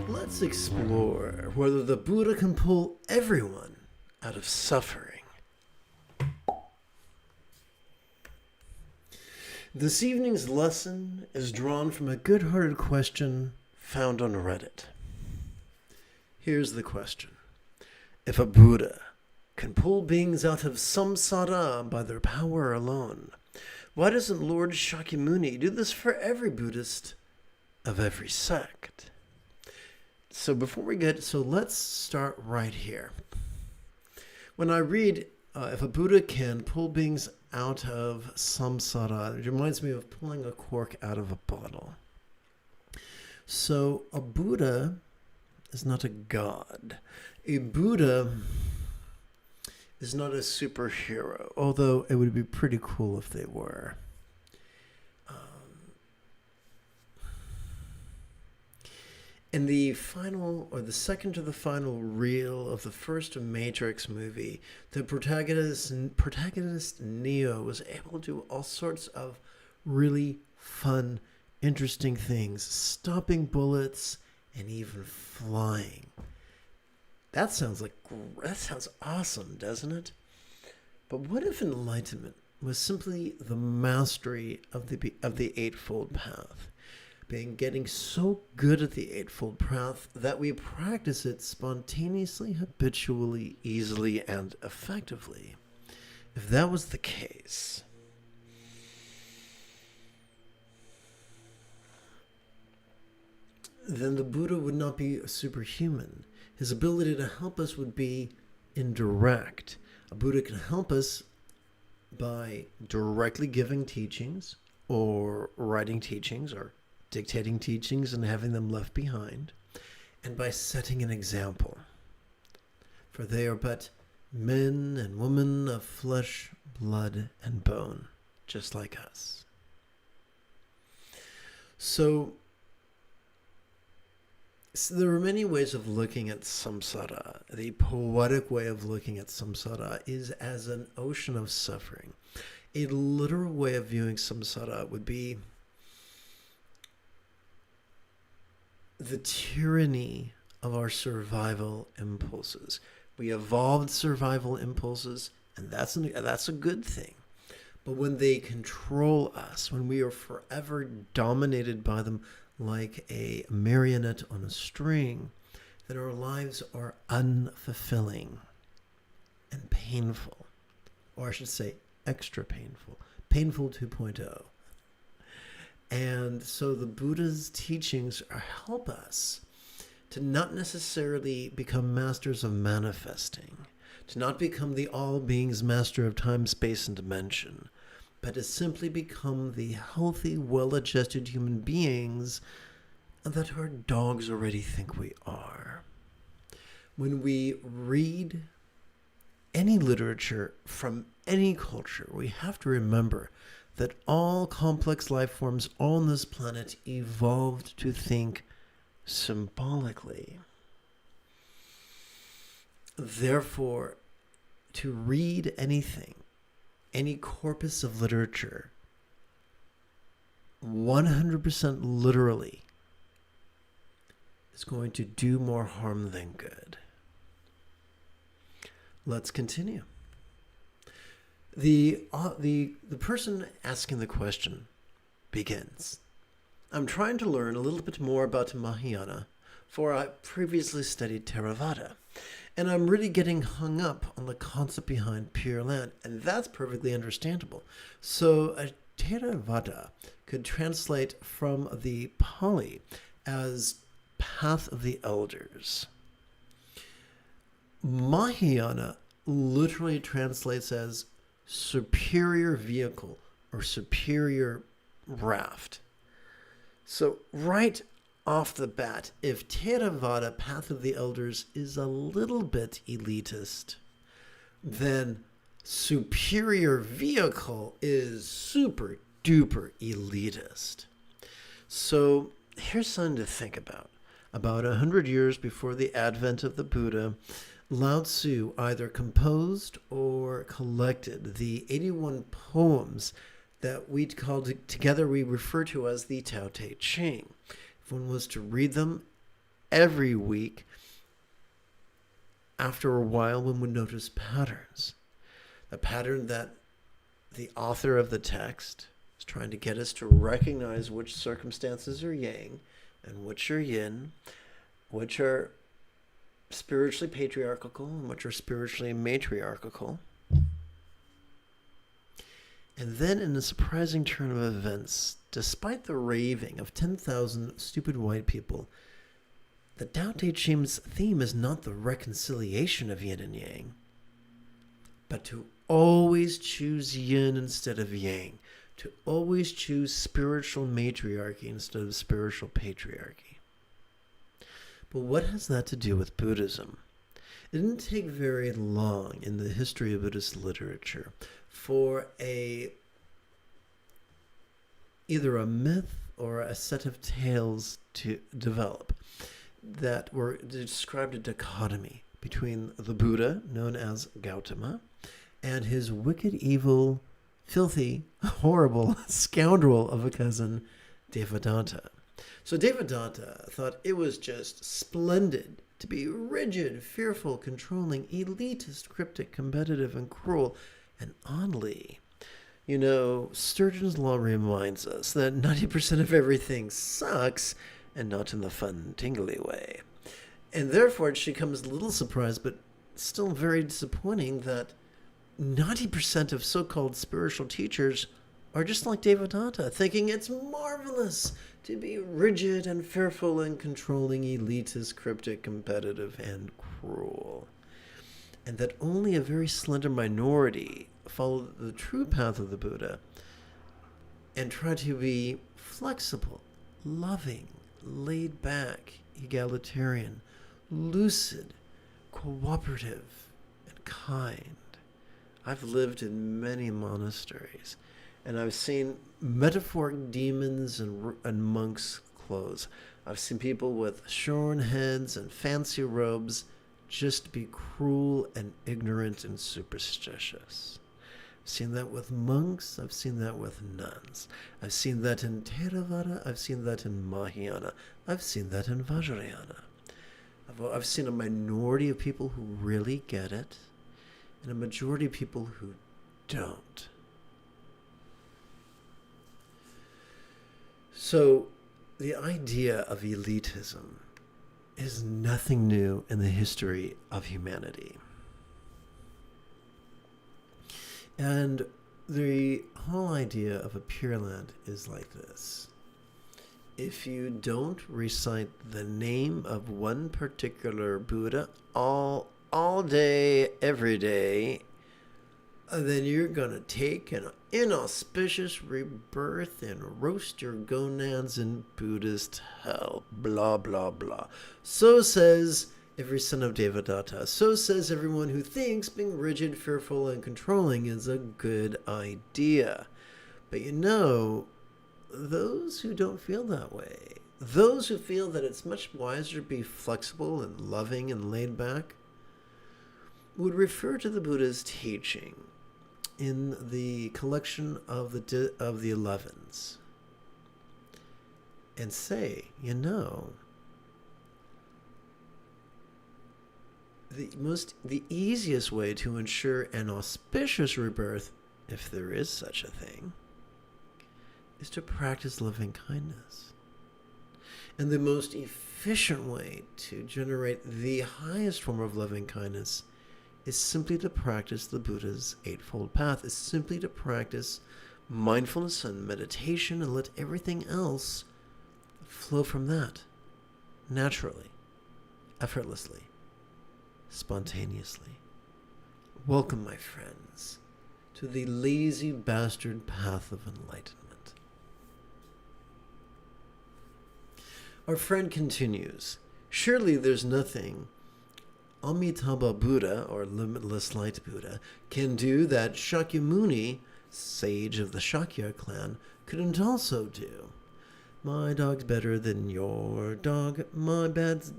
Let's explore whether the Buddha can pull everyone out of suffering. This evening's lesson is drawn from a good-hearted question found on Reddit. Here's the question. If a Buddha can pull beings out of samsara by their power alone, why doesn't Lord Shakyamuni do this for every Buddhist of every sect? So let's start right here. When I read, if a Buddha can pull beings out of samsara, it reminds me of pulling a cork out of a bottle. So a Buddha is not a god. A Buddha is not a superhero, although it would be pretty cool if they were. In the second to the final reel of the first Matrix movie, the protagonist Neo was able to do all sorts of really fun, interesting things, stopping bullets and even flying. That sounds awesome, doesn't it? But what if enlightenment was simply the mastery of the Eightfold Path? Getting so good at the Eightfold Path that we practice it spontaneously, habitually, easily, and effectively. If that was the case, then the Buddha would not be a superhuman. His ability to help us would be indirect. A Buddha can help us by directly giving teachings or writing teachings or dictating teachings and having them left behind, and by setting an example. For they are but men and women of flesh, blood, and bone, just like us. So there are many ways of looking at samsara. The poetic way of looking at samsara is as an ocean of suffering. A literal way of viewing samsara would be the tyranny of our survival impulses. We evolved survival impulses, and that's a good thing. But when they control us, when we are forever dominated by them like a marionette on a string, then our lives are unfulfilling and painful. Or I should say extra painful. Painful 2.0. And so the Buddha's teachings help us to not necessarily become masters of manifesting, to not become the all-beings master of time, space, and dimension, but to simply become the healthy, well-adjusted human beings that our dogs already think we are. When we read any literature from any culture, we have to remember that all complex life forms on this planet evolved to think symbolically. Therefore, to read anything, any corpus of literature, 100% literally, is going to do more harm than good. Let's continue. The person asking the question begins. I'm trying to learn a little bit more about Mahayana, for I previously studied Theravada, and I'm really getting hung up on the concept behind Pure Land, and that's perfectly understandable. So a Theravada could translate from the Pali as Path of the Elders. Mahayana literally translates as superior vehicle or superior raft. So right off the bat, if Theravada, Path of the Elders, is a little bit elitist, then superior vehicle is super duper elitist. So here's something to think about. About 100 years before the advent of the Buddha, Lao Tzu either composed or collected the 81 poems that we refer to as the Tao Te Ching. If one was to read them every week, after a while, one would notice patterns. A pattern that the author of the text is trying to get us to recognize which circumstances are yang and which are yin, which are spiritually patriarchal and which are spiritually matriarchal. And then, in a surprising turn of events, despite the raving of 10,000 stupid white people, the Tao Te Ching's theme is not the reconciliation of yin and yang, but to always choose yin instead of yang, to always choose spiritual matriarchy instead of spiritual patriarchy. But what has that to do with Buddhism? It didn't take very long in the history of Buddhist literature for either a myth or a set of tales to develop that were described a dichotomy between the Buddha, known as Gautama, and his wicked, evil, filthy, horrible scoundrel of a cousin, Devadatta. So Devadatta thought it was just splendid to be rigid, fearful, controlling, elitist, cryptic, competitive, and cruel. And oddly, Sturgeon's Law reminds us that 90% of everything sucks, and not in the fun, tingly way. And therefore, it becomes a little surprised, but still very disappointing that 90% of so-called spiritual teachers are just like Devadatta, thinking it's marvelous to be rigid and fearful and controlling, elitist, cryptic, competitive, and cruel. And that only a very slender minority follow the true path of the Buddha and try to be flexible, loving, laid back, egalitarian, lucid, cooperative, and kind. I've lived in many monasteries, and I've seen metaphoric demons and monks' clothes. I've seen people with shorn heads and fancy robes just be cruel and ignorant and superstitious. I've seen that with monks. I've seen that with nuns. I've seen that in Theravada. I've seen that in Mahayana. I've seen that in Vajrayana. I've seen a minority of people who really get it and a majority of people who don't. So the idea of elitism is nothing new in the history of humanity. And the whole idea of a Pure Land is like this. If you don't recite the name of one particular Buddha all day, every day, then you're going to take an inauspicious rebirth and roast your gonads in Buddhist hell. Blah, blah, blah. So says every son of Devadatta. So says everyone who thinks being rigid, fearful, and controlling is a good idea. But those who don't feel that way, those who feel that it's much wiser to be flexible and loving and laid back, would refer to the Buddha's teaching in the collection of the 11s and say, the easiest way to ensure an auspicious rebirth, if there is such a thing, is to practice loving kindness. And the most efficient way to generate the highest form of loving kindness is simply to practice the Buddha's Eightfold Path, is simply to practice mindfulness and meditation and let everything else flow from that, naturally, effortlessly, spontaneously. Welcome, my friends, to the lazy bastard path of enlightenment. Our friend continues, surely there's nothing Amitabha Buddha, or Limitless Light Buddha, can do that Shakyamuni, sage of the Shakya clan, couldn't also do. My dog's better than your dog. My dog's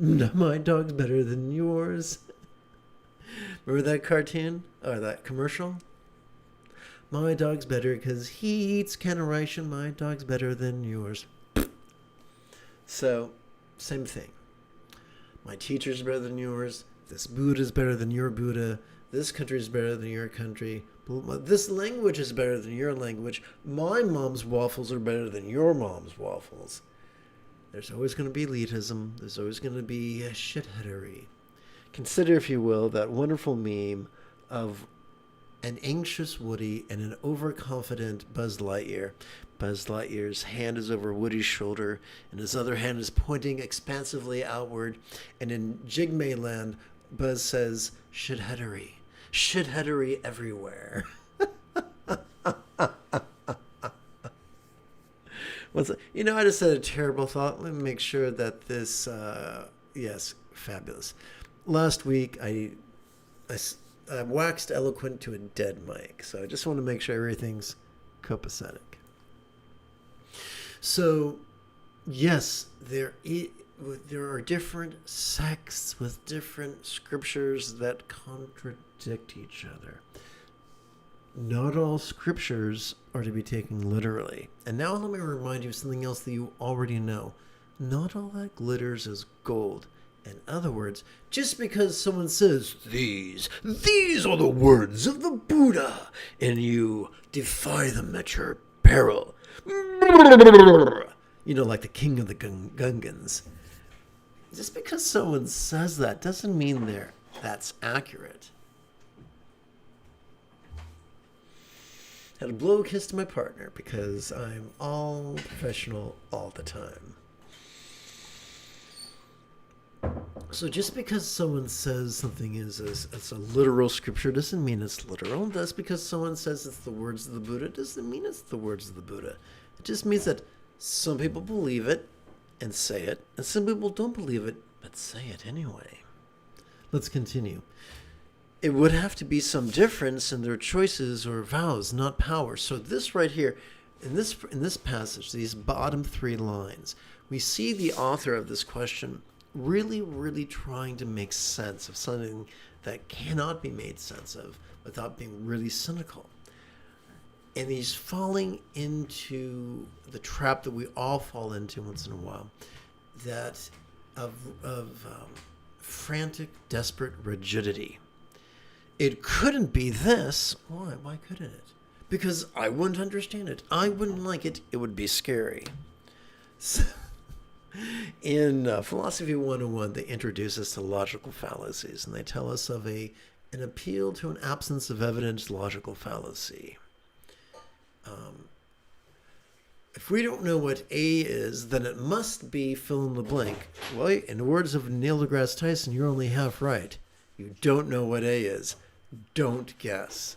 better than yours. Remember that cartoon? Or that commercial? My dog's better because he eats Kanaraishan. My dog's better than yours. So, same thing. My teacher's better than yours. This Buddha is better than your Buddha. This country is better than your country. This language is better than your language. My mom's waffles are better than your mom's waffles. There's always going to be elitism. There's always going to be shitheadery. Consider, if you will, that wonderful meme of an anxious Woody and an overconfident Buzz Lightyear. Buzz Lightyear's hand is over Woody's shoulder, and his other hand is pointing expansively outward. And in Jigme land, Buzz says, shitheadery. Shitheadery everywhere. I just had a terrible thought. Let me make sure that this, yes, fabulous. Last week, I waxed eloquent to a dead mic, so I just want to make sure everything's copacetic. So, yes, there are different sects with different scriptures that contradict each other. Not all scriptures are to be taken literally. And now let me remind you of something else that you already know. Not all that glitters is gold. In other words, just because someone says, these are the words of the Buddha, and you defy them at your peril. Like the king of the Gungans. Just because someone says that doesn't mean that's accurate. Had a blow kiss to my partner because I'm all professional all the time. So just because someone says something is a literal scripture doesn't mean it's literal. Just because someone says it's the words of the Buddha doesn't mean it's the words of the Buddha. It just means that some people believe it and say it, and some people don't believe it but say it anyway. Let's continue. It would have to be some difference in their choices or vows, not power. So this right here, in this passage, these bottom 3 lines, we see the author of this question really, really trying to make sense of something that cannot be made sense of without being really cynical. And he's falling into the trap that we all fall into once in a while, that of frantic, desperate rigidity. It couldn't be this. Why? Why couldn't it? Because I wouldn't understand it. I wouldn't like it. It would be scary. So, in Philosophy 101, they introduce us to logical fallacies, and they tell us of an appeal to an absence of evidence logical fallacy. If we don't know what A is, then it must be fill in the blank. Well, in the words of Neil deGrasse Tyson, you're only half right. You don't know what A is. Don't guess.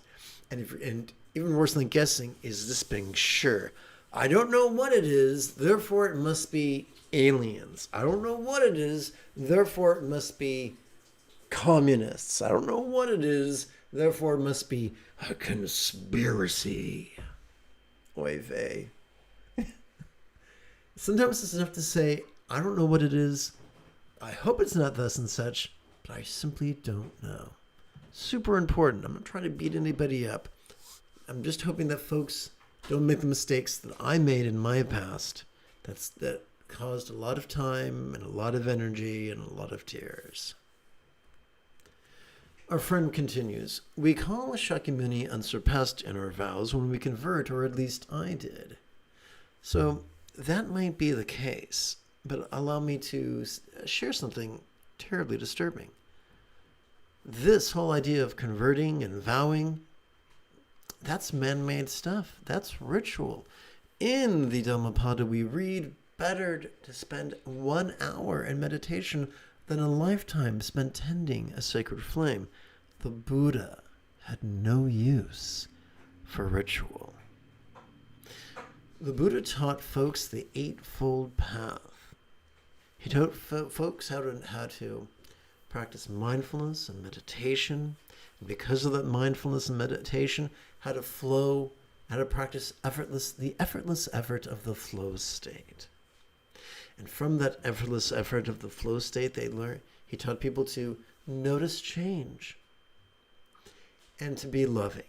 And even worse than guessing is this being sure. I don't know what it is, therefore it must be aliens. I don't know what it is, therefore it must be communists. I don't know what it is, therefore it must be a conspiracy. Oy vey. Sometimes it's enough to say, I don't know what it is. I hope it's not thus and such, but I simply don't know. Super important. I'm not trying to beat anybody up. I'm just hoping that folks don't make the mistakes that I made in my past. That caused a lot of time and a lot of energy and a lot of tears. Our friend continues, we call Shakyamuni unsurpassed in our vows when we convert, or at least I did. So that might be the case, but allow me to share something terribly disturbing. This whole idea of converting and vowing, that's man-made stuff. That's ritual. In the Dhammapada, we read better to spend 1 hour in meditation than a lifetime spent tending a sacred flame. The Buddha had no use for ritual. The Buddha taught folks the Eightfold Path. He taught folks how to practice mindfulness and meditation. And because of that mindfulness and meditation, how to flow, how to practice the effortless effort of the flow state. And from that effortless effort of the flow state, he taught people to notice change and to be loving.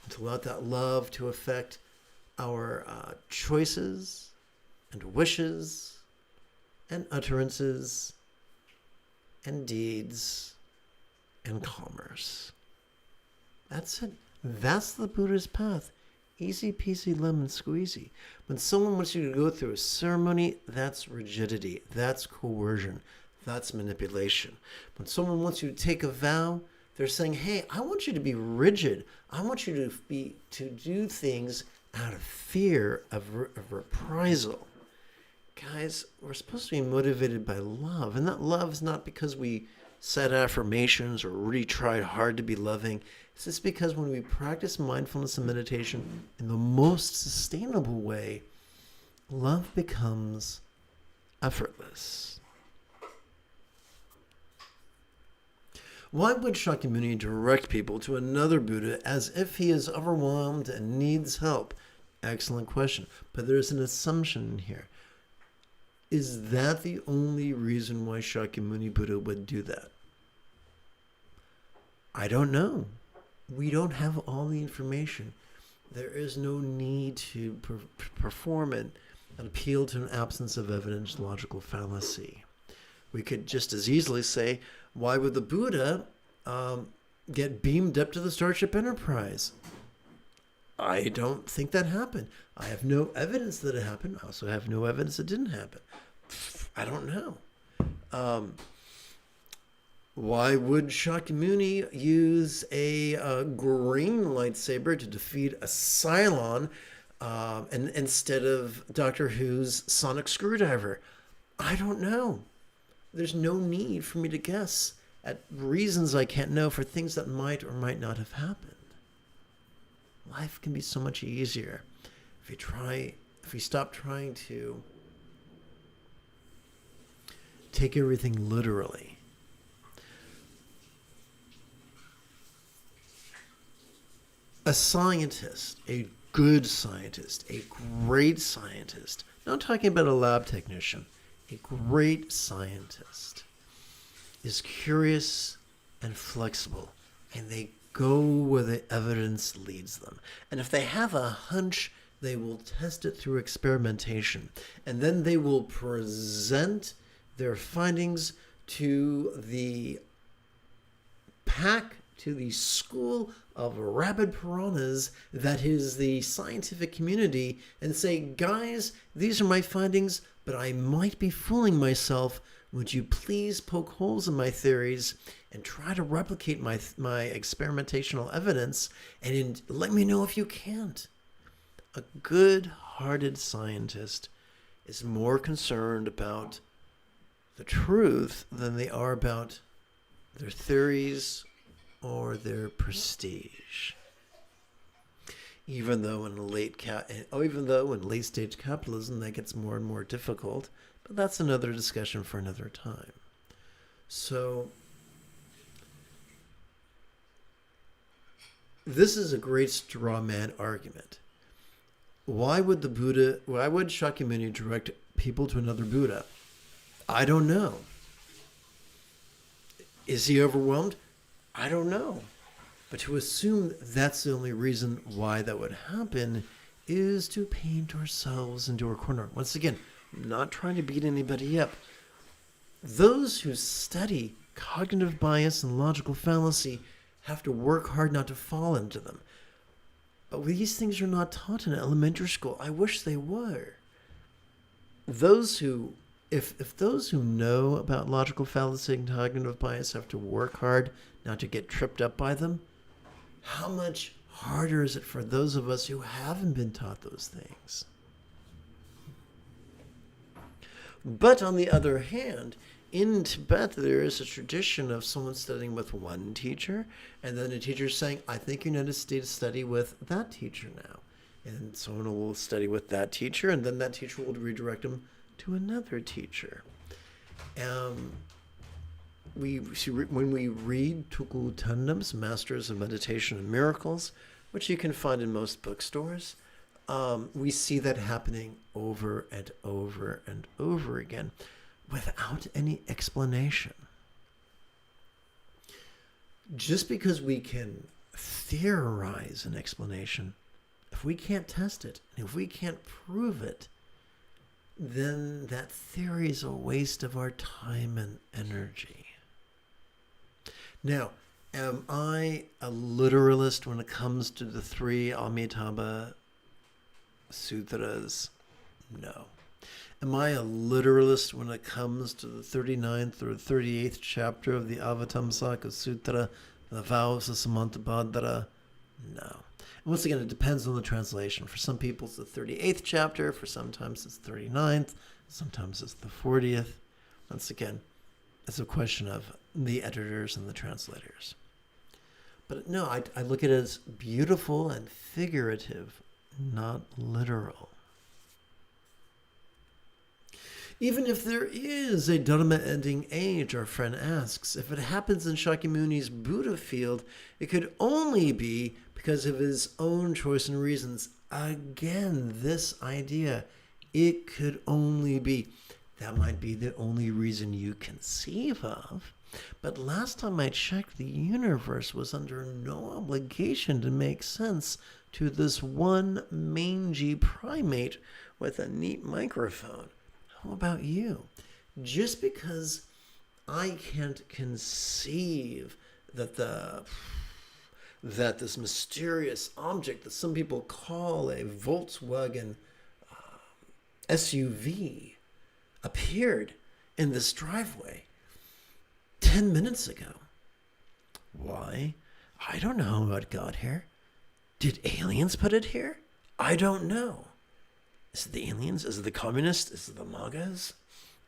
To let that love to affect our choices and wishes and utterances and deeds and commerce. That's it. That's the Buddha's path. Easy peasy lemon squeezy. When someone wants you to go through a ceremony, that's rigidity. That's coercion. That's manipulation. When someone wants you to take a vow, they're saying, hey, I want you to be rigid. I want you to do things out of fear of reprisal. Guys, we're supposed to be motivated by love. And that love is not because we said affirmations or really tried hard to be loving. It's just because when we practice mindfulness and meditation in the most sustainable way, love becomes effortless. Why would Shakyamuni direct people to another Buddha as if he is overwhelmed and needs help? Excellent question. But there's an assumption here. Is that the only reason why Shakyamuni Buddha would do that? I don't know. We don't have all the information. There is no need to perform an appeal to an absence of evidence logical fallacy. We could just as easily say, why would the Buddha get beamed up to the Starship Enterprise? I don't think that happened. I have no evidence that it happened. I also have no evidence it didn't happen. I don't know. Why would Shakyamuni use a green lightsaber to defeat a Cylon and instead of Doctor Who's sonic screwdriver? I don't know. There's no need for me to guess at reasons I can't know for things that might or might not have happened. Life can be so much easier if we stop trying to take everything literally. A scientist, a good scientist, a great scientist, not talking about a lab technician, a great scientist is curious and flexible, and they go where the evidence leads them. And if they have a hunch, they will test it through experimentation, and then they will present their findings to the pack, to the school of rabid piranhas that is the scientific community, and say, guys, these are my findings, but I might be fooling myself. Would you please poke holes in my theories and try to replicate my experimentational evidence, and let me know if you can't. A good-hearted scientist is more concerned about the truth than they are about their theories or their prestige. Even though in late stage capitalism that gets more and more difficult, but that's another discussion for another time. So this is a great straw man argument. Why would Shakyamuni direct people to another Buddha? I don't know. Is he overwhelmed? I don't know. But to assume that's the only reason why that would happen is to paint ourselves into a corner. Once again, I'm not trying to beat anybody up. Those who study cognitive bias and logical fallacy have to work hard not to fall into them. But these things are not taught in elementary school. I wish they were. If those who know about logical fallacy and cognitive bias have to work hard not to get tripped up by them, how much harder is it for those of us who haven't been taught those things? But on the other hand, in Tibet, there is a tradition of someone studying with one teacher, and then a teacher saying, I think you need to study with that teacher now. And someone will study with that teacher, and then that teacher will redirect them to another teacher. When we read Tuku Tandem's Masters of Meditation and Miracles, which you can find in most bookstores, we see that happening over and over and over again without any explanation. Just because we can theorize an explanation, if we can't test it, and if we can't prove it, then that theory is a waste of our time and energy. Now, am I a literalist when it comes to the three Amitabha Sutras? No. Am I a literalist when it comes to the 39th or 38th chapter of the Avatamsaka Sutra, the vows of Samantabhadra? No. And once again, it depends on the translation. For some people, it's the 38th chapter. For sometimes it's 39th. Sometimes it's the 40th. Once again, it's a question of the editors and the translators. But no, I look at it as beautiful and figurative, not literal. Even if there is a Dharma-ending age, our friend asks, if it happens in Shakyamuni's Buddha field, it could only be because of his own choice and reasons. Again, this idea, it could only be. That might be the only reason you conceive of. But last time I checked, the universe was under no obligation to make sense to this one mangy primate with a neat microphone. How about you? Just because I can't conceive that this mysterious object that some people call a Volkswagen SUV appeared in this driveway 10 minutes ago. Why? I don't know how it got here. Did aliens put it here? I don't know. Is it the aliens? Is it the communists? Is it the MAGAs?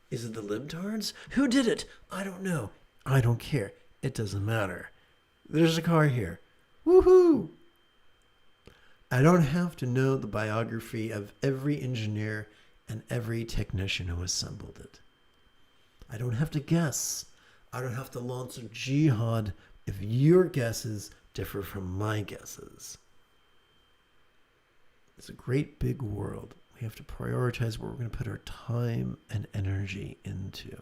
Is it the libtards? Who did it? I don't know. I don't care. It doesn't matter. There's a car here. Woohoo! I don't have to know the biography of every engineer and every technician who assembled it. I don't have to guess. I don't have to launch a jihad if your guesses differ from my guesses. It's a great big world. We have to prioritize what we're going to put our time and energy into.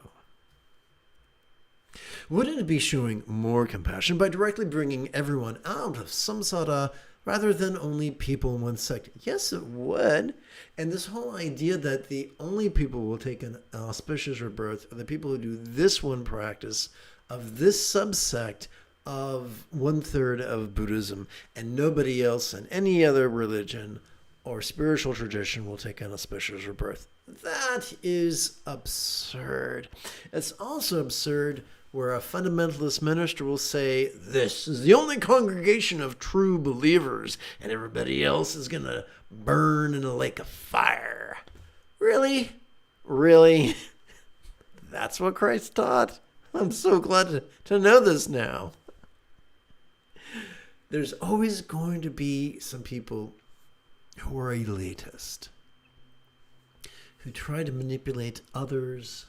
Wouldn't it be showing more compassion by directly bringing everyone out of samsara rather than only people in one sect? Yes, it would. And this whole idea that the only people who will take an auspicious rebirth are the people who do this one practice of this subsect of 1/3 of Buddhism, and nobody else in any other religion or spiritual tradition will take an auspicious rebirth. That is absurd. It's also absurd where a fundamentalist minister will say, this is the only congregation of true believers, and everybody else is going to burn in a lake of fire. Really? Really? That's what Christ taught? I'm so glad to know this now. There's always going to be some people who are elitist, who try to manipulate others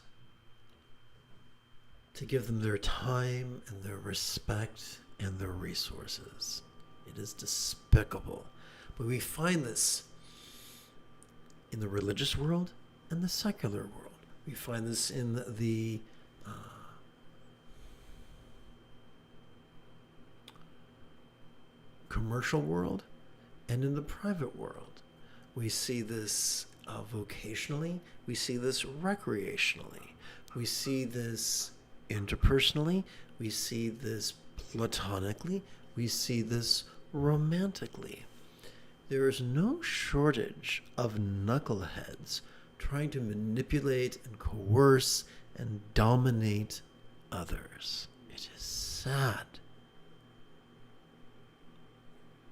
to give them their time and their respect and their resources. It is despicable. But we find this in the religious world and the secular world. We find this in the commercial world and in the private world. We see this vocationally. We see this recreationally. We see this interpersonally. We see this platonically. We see this romantically. There is no shortage of knuckleheads trying to manipulate and coerce and dominate others. It is sad,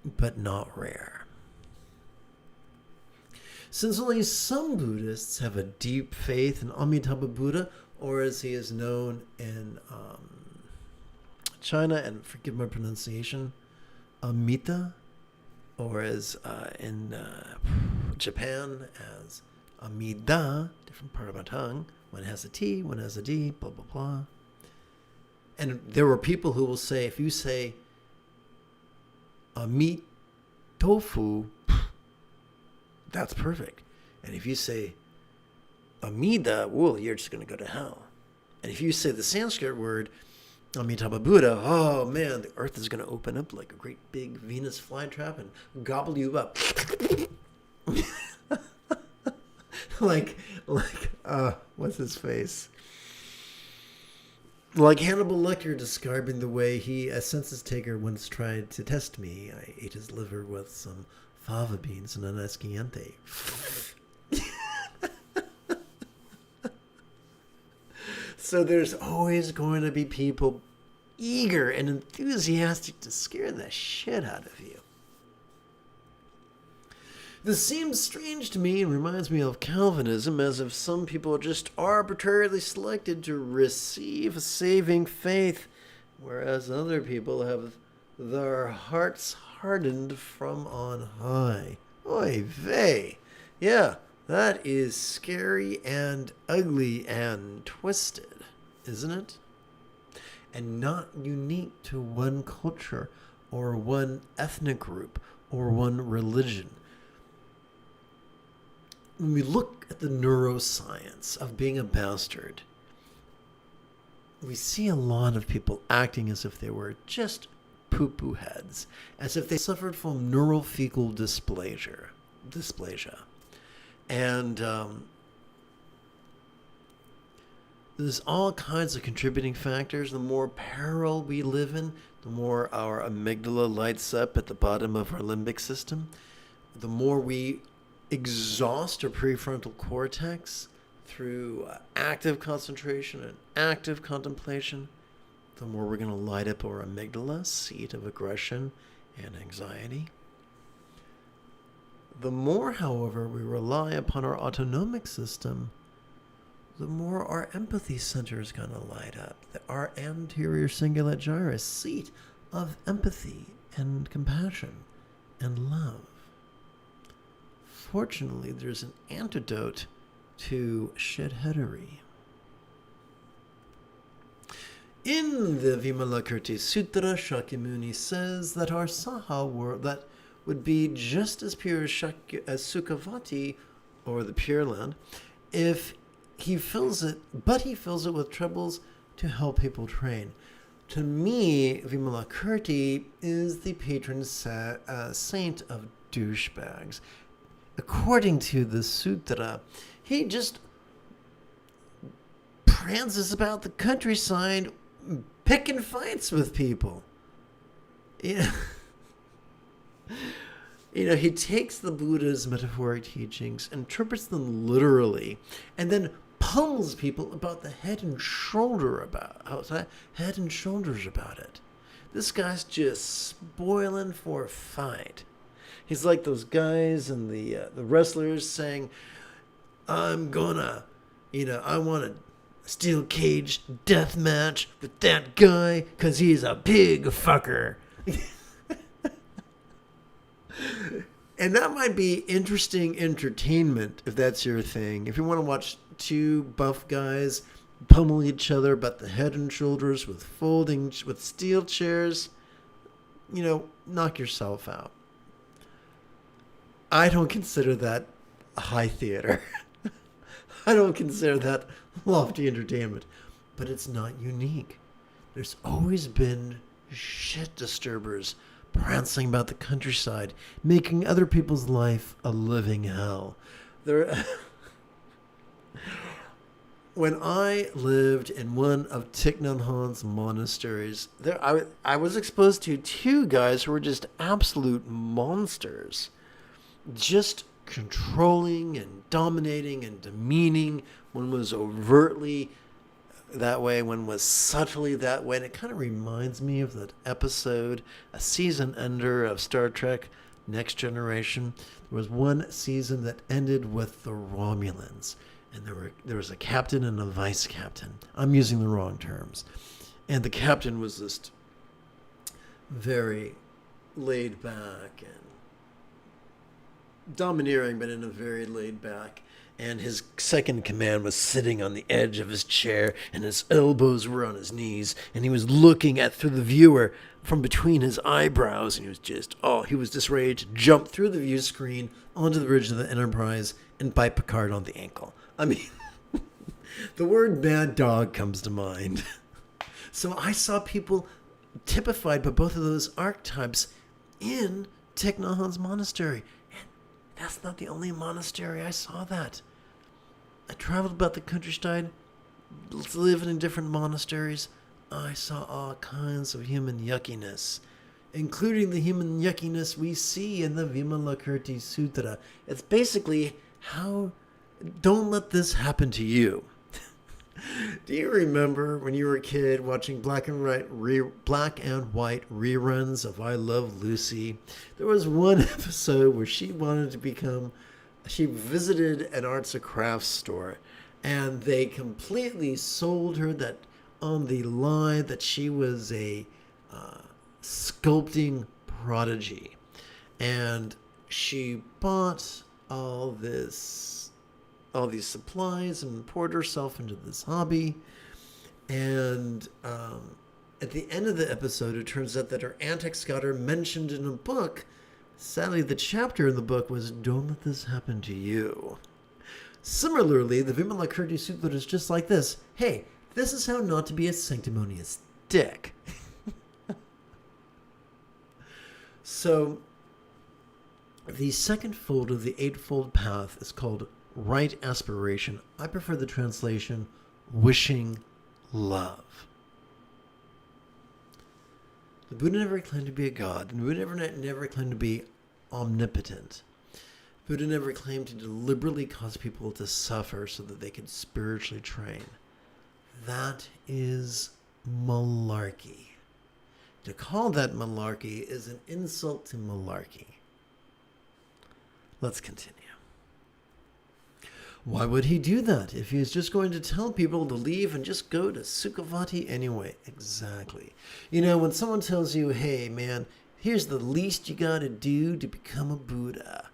but not rare. Since only some Buddhists have a deep faith in Amitabha Buddha, or as he is known in China, and forgive my pronunciation, Amita, or as in Japan as Amida, different part of my tongue. One has a T, one has a D, blah, blah, blah. And there were people who will say, if you say Amit tofu, that's perfect. And if you say Amida, well, you're just going to go to hell. And if you say the Sanskrit word Amitabha Buddha, oh man, the earth is going to open up like a great big Venus flytrap and gobble you up. like, what's his face? Like Hannibal Lecter describing the way he, a census taker, once tried to test me. I ate his liver with some fava beans and an esquiente. So there's always going to be people eager and enthusiastic to scare the shit out of you. This seems strange to me and reminds me of Calvinism, as if some people are just arbitrarily selected to receive a saving faith, whereas other people have their hearts hardened from on high. Oy vey. Yeah, that is scary and ugly and twisted, isn't it? And not unique to one culture or one ethnic group or one religion. When we look at the neuroscience of being a bastard, we see a lot of people acting as if they were just poo-poo heads, as if they suffered from neurofecal dysplasia. And there's all kinds of contributing factors. The more peril we live in, the more our amygdala lights up at the bottom of our limbic system, the more we exhaust our prefrontal cortex through active concentration and active contemplation, the more we're going to light up our amygdala, seat of aggression and anxiety. The more, however, we rely upon our autonomic system, the more our empathy center is going to light up. Our anterior cingulate gyrus, seat of empathy and compassion and love. Fortunately, there's an antidote to shitheadery. In the Vimalakirti Sutra, Shakyamuni says that our Saha world that would be just as pure as Sukhavati, or the Pure Land, if he fills it, but he fills it with troubles to help people train. To me, Vimalakirti is the patron saint of douchebags. According to the sutra, he just prances about the countryside, picking fights with people. Yeah. He takes the Buddha's metaphoric teachings, interprets them literally, and then pummels people about the head and shoulders about it. This guy's just spoiling for a fight. He's like those guys and the wrestlers saying, I want a steel cage death match with that guy because he's a big fucker. And that might be interesting entertainment if that's your thing. If you want to watch two buff guys pummel each other about the head and shoulders with steel chairs, knock yourself out. I don't consider that high theater. I don't consider that lofty entertainment. But it's not unique. There's always been shit disturbers prancing about the countryside, making other people's life a living hell. When I lived in one of Thich Nhat Hanh's monasteries, I was exposed to two guys who were just absolute monsters. Just controlling and dominating and demeaning. One was overtly that way, one was subtly that way. And it kind of reminds me of that episode, a season ender of Star Trek Next Generation. There was one season that ended with the Romulans. And there was a captain and a vice captain. I'm using the wrong terms. And the captain was just very laid back and domineering, but in a very laid back. And his second in command was sitting on the edge of his chair, and his elbows were on his knees, and he was looking through the viewer from between his eyebrows, and he was just ready to jump through the view screen onto the bridge of the Enterprise and bite Picard on the ankle. I mean, the word mad dog comes to mind. So I saw people typified by both of those archetypes in Thich Nhat Hanh's monastery. That's not the only monastery I saw that. I traveled about the countryside, living in different monasteries. I saw all kinds of human yuckiness, including the human yuckiness we see in the Vimalakirti Sutra. It's basically how don't let this happen to you. Do you remember when you were a kid watching black and white reruns of I Love Lucy? There was one episode where she visited an arts and crafts store, and they completely sold her that on the lie that she was a sculpting prodigy, and she bought all these supplies and poured herself into this hobby. And at the end of the episode, it turns out that her antics got her mentioned in a book. Sadly, the chapter in the book was "Don't let this happen to you." Similarly, the Vimalakirti Sutra is just like this. Hey, this is how not to be a sanctimonious dick. So, the second fold of the Eightfold Path is called right aspiration. I prefer the translation wishing love. The Buddha never claimed to be a god. The Buddha never claimed to be omnipotent. The Buddha never claimed to deliberately cause people to suffer so that they could spiritually train. That is malarkey. To call that malarkey is an insult to malarkey. Let's continue. Why would he do that if he's just going to tell people to leave and just go to Sukhavati anyway? Exactly. You know, when someone tells you, hey, man, here's the least you got to do to become a Buddha.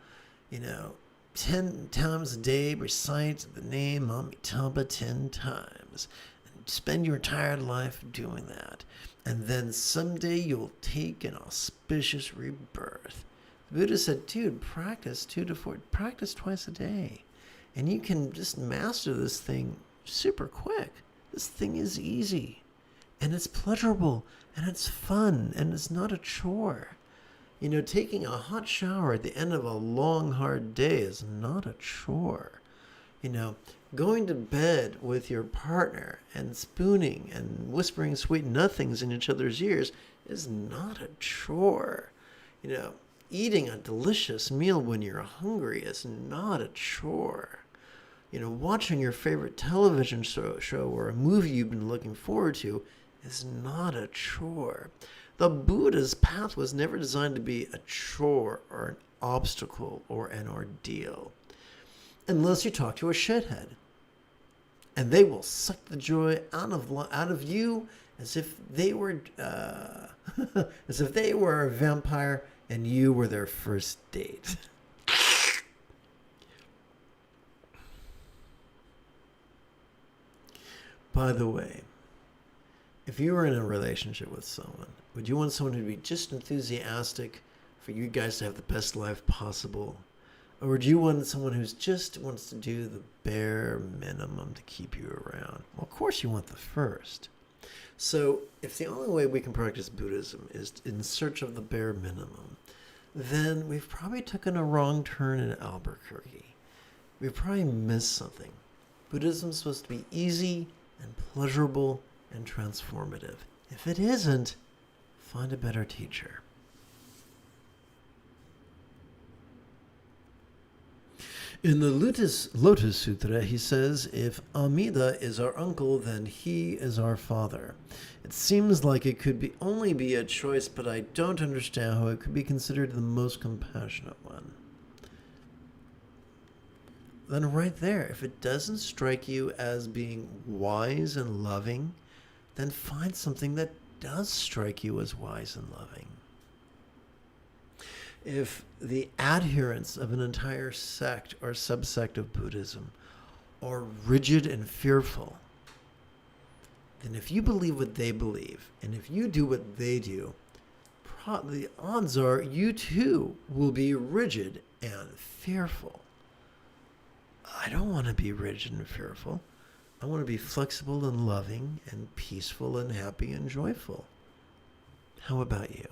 10 times a day, recite the name Amitabha 10 times. And spend your entire life doing that. And then someday you'll take an auspicious rebirth. The Buddha said, dude, practice twice a day. And you can just master this thing super quick. This thing is easy. And it's pleasurable. And it's fun. And it's not a chore. Taking a hot shower at the end of a long, hard day is not a chore. Going to bed with your partner and spooning and whispering sweet nothings in each other's ears is not a chore. Eating a delicious meal when you're hungry is not a chore. Watching your favorite television show or a movie you've been looking forward to is not a chore. The Buddha's path was never designed to be a chore or an obstacle or an ordeal. Unless you talk to a shithead. And they will suck the joy out of you as if they were a vampire and you were their first date. By the way, if you were in a relationship with someone, would you want someone to be just enthusiastic for you guys to have the best life possible? Or would you want someone who's just wants to do the bare minimum to keep you around? Well, of course you want the first. So if the only way we can practice Buddhism is in search of the bare minimum, then we've probably taken a wrong turn in Albuquerque. We've probably missed something. Buddhism's supposed to be easy and pleasurable and transformative. If it isn't, find a better teacher. In the Lotus Sutra, he says, if Amida is our uncle, then he is our father. It seems like it could only be a choice, but I don't understand how it could be considered the most compassionate one. Then right there, if it doesn't strike you as being wise and loving, then find something that does strike you as wise and loving. If the adherents of an entire sect or subsect of Buddhism are rigid and fearful, then if you believe what they believe, and if you do what they do, the odds are you too will be rigid and fearful. I don't want to be rigid and fearful. I want to be flexible and loving and peaceful and happy and joyful. How about you?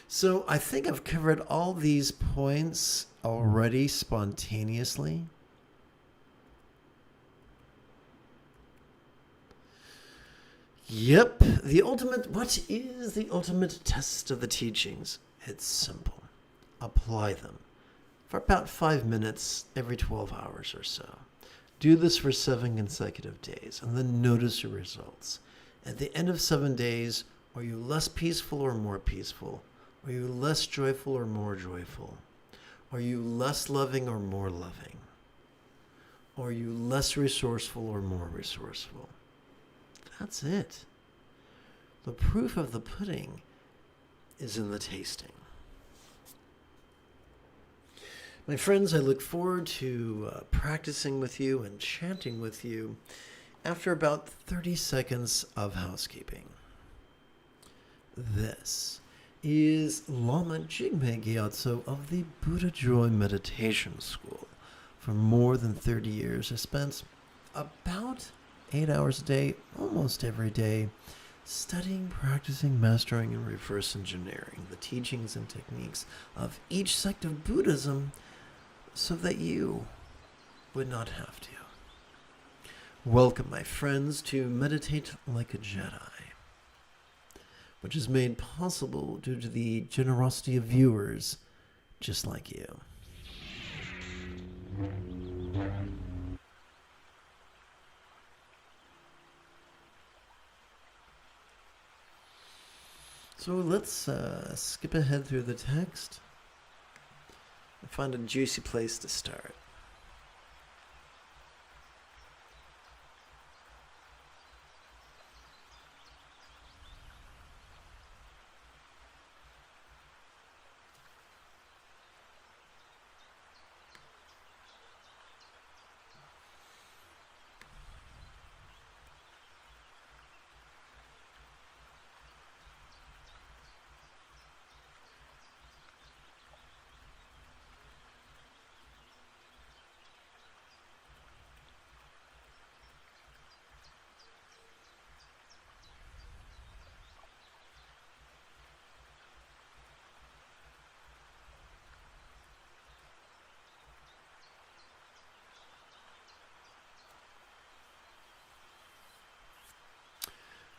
So I think I've covered all these points already spontaneously. Yep, what is the ultimate test of the teachings? It's simple. Apply them for about 5 minutes every 12 hours or so. Do this for 7 consecutive days and then notice your results. At the end of 7 days, are you less peaceful or more peaceful? Are you less joyful or more joyful? Are you less loving or more loving? Are you less resourceful or more resourceful? That's it. The proof of the pudding is in the tasting. My friends, I look forward to practicing with you and chanting with you after about 30 seconds of housekeeping. This is Lama Jigme Gyatso of the Buddha Joy Meditation School. For more than 30 years, I spent about 8 hours a day, almost every day, studying, practicing, mastering, and reverse engineering the teachings and techniques of each sect of Buddhism so that you would not have to. Welcome, my friends, to Meditate Like a Jedi, which is made possible due to the generosity of viewers just like you. So let's skip ahead through the text and find a juicy place to start.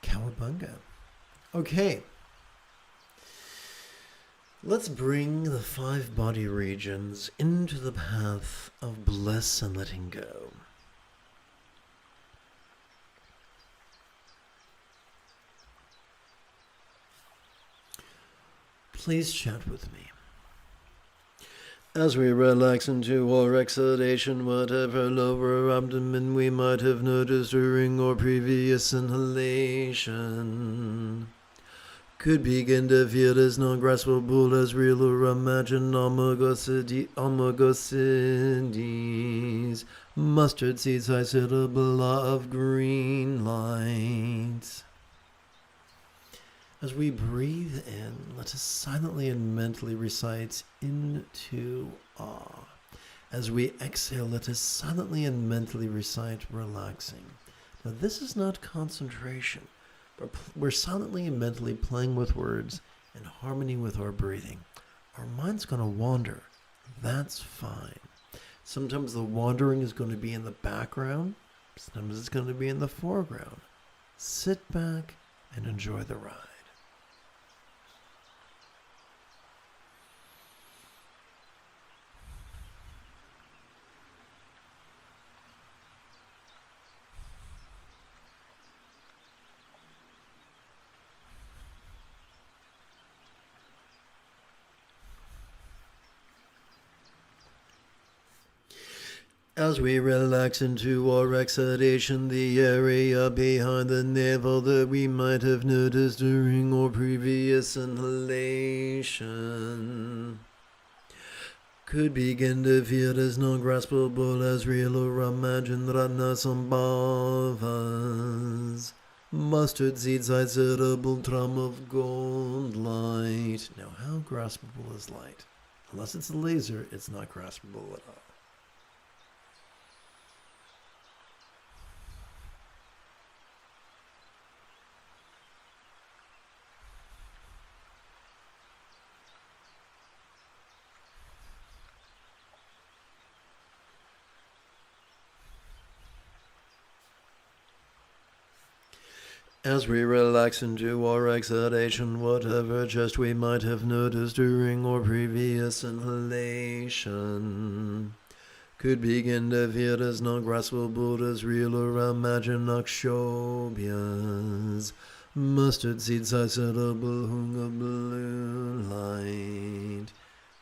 Cowabunga. Okay. Let's bring the 5 body regions into the path of bliss and letting go. Please chat with me. As we relax into our exhalation, whatever lower abdomen we might have noticed during our previous inhalation could begin to feel as non-graspable as real or imagined omegosides, mustard seed size syllable of green light. As we breathe in, let us silently and mentally recite into awe. As we exhale, let us silently and mentally recite relaxing. Now, this is not concentration, but we're silently and mentally playing with words in harmony with our breathing. Our mind's going to wander. That's fine. Sometimes the wandering is going to be in the background. Sometimes it's going to be in the foreground. Sit back and enjoy the ride. As we relax into our exhalation, the area behind the navel that we might have noticed during our previous inhalation could begin to feel as non-graspable as real or imagined Ratnasambhavas, mustard seed-sized edible drum of gold light. Now, how graspable is light? Unless it's a laser, it's not graspable at all. As we relax into our exhalation, whatever just we might have noticed during our previous inhalation could begin to feel as non-graspable as real or imagined akshobyas. Mustard seed size edible hung of blue light.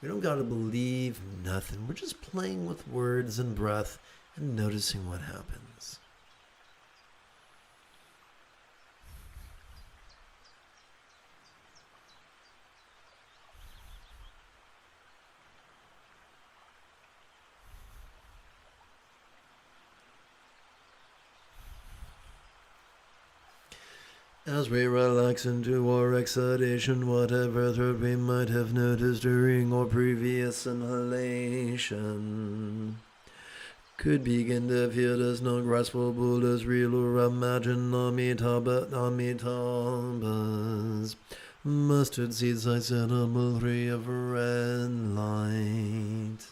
We don't gotta believe nothing. We're just playing with words and breath and noticing what happens. As we relax into our exhalation, whatever threat we might have noticed during our previous inhalation could begin to feel as non-graspable as real or imagined amitabhas. Mustard seed size edible 3 of red light.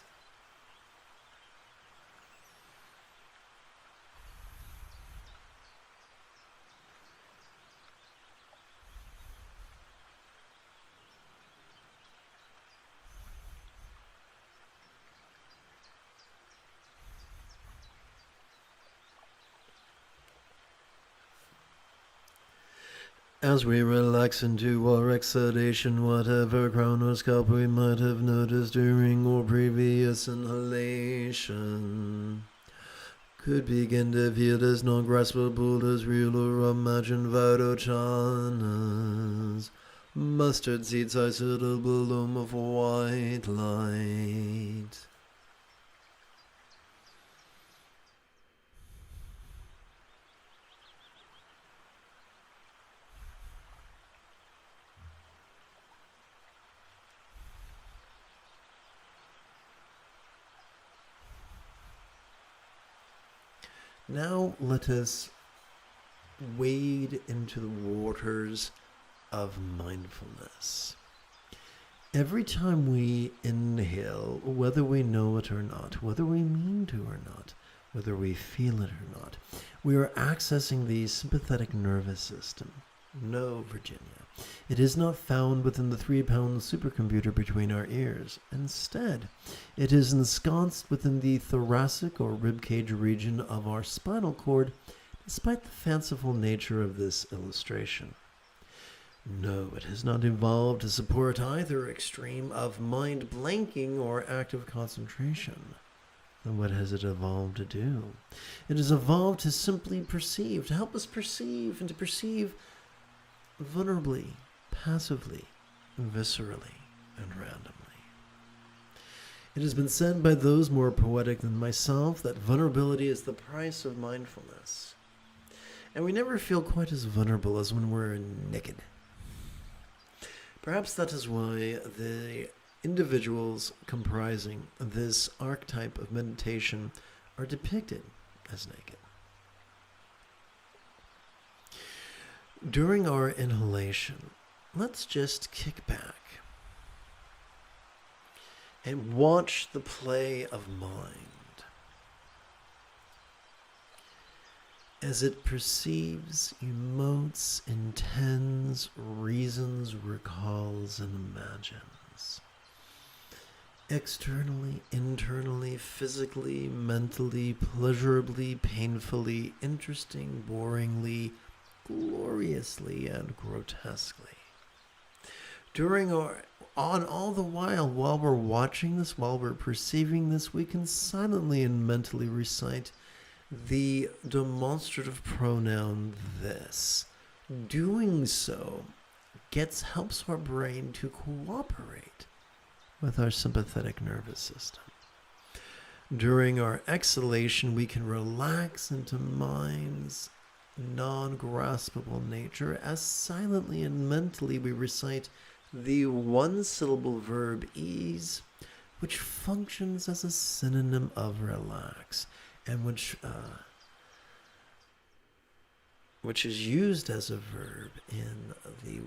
As we relax into our exhalation, whatever chronoscope we might have noticed during our previous inhalation could begin to feel as non-graspable as real or imagined vairochanas. Mustard seed size little bloom of white light. Now let us wade into the waters of mindfulness. Every time we inhale, whether we know it or not, whether we mean to or not, whether we feel it or not, we are accessing the sympathetic nervous system. No, Virginia. It is not found within the 3-pound supercomputer between our ears. Instead, it is ensconced within the thoracic or ribcage region of our spinal cord, despite the fanciful nature of this illustration. No, it has not evolved to support either extreme of mind blanking or active concentration. Then what has it evolved to do? It has evolved to simply perceive, to help us perceive, and to perceive vulnerably, passively, viscerally, and randomly. It has been said by those more poetic than myself that vulnerability is the price of mindfulness. And we never feel quite as vulnerable as when we're naked. Perhaps that is why the individuals comprising this archetype of meditation are depicted as naked. During our inhalation, let's just kick back and watch the play of mind as it perceives, emotes, intends, reasons, recalls, and imagines. Externally, internally, physically, mentally, pleasurably, painfully, interesting, boringly, gloriously, and grotesquely. All the while we're watching this, while we're perceiving this, we can silently and mentally recite the demonstrative pronoun this. Doing so helps our brain to cooperate with our sympathetic nervous system. During our exhalation, we can relax into mind's non-graspable nature as silently and mentally we recite the one-syllable verb ease, which functions as a synonym of relax, and which is used as a verb in the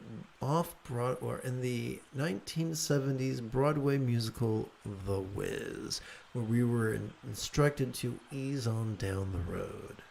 in the 1970s Broadway musical The Wiz, where we were instructed to ease on down the road.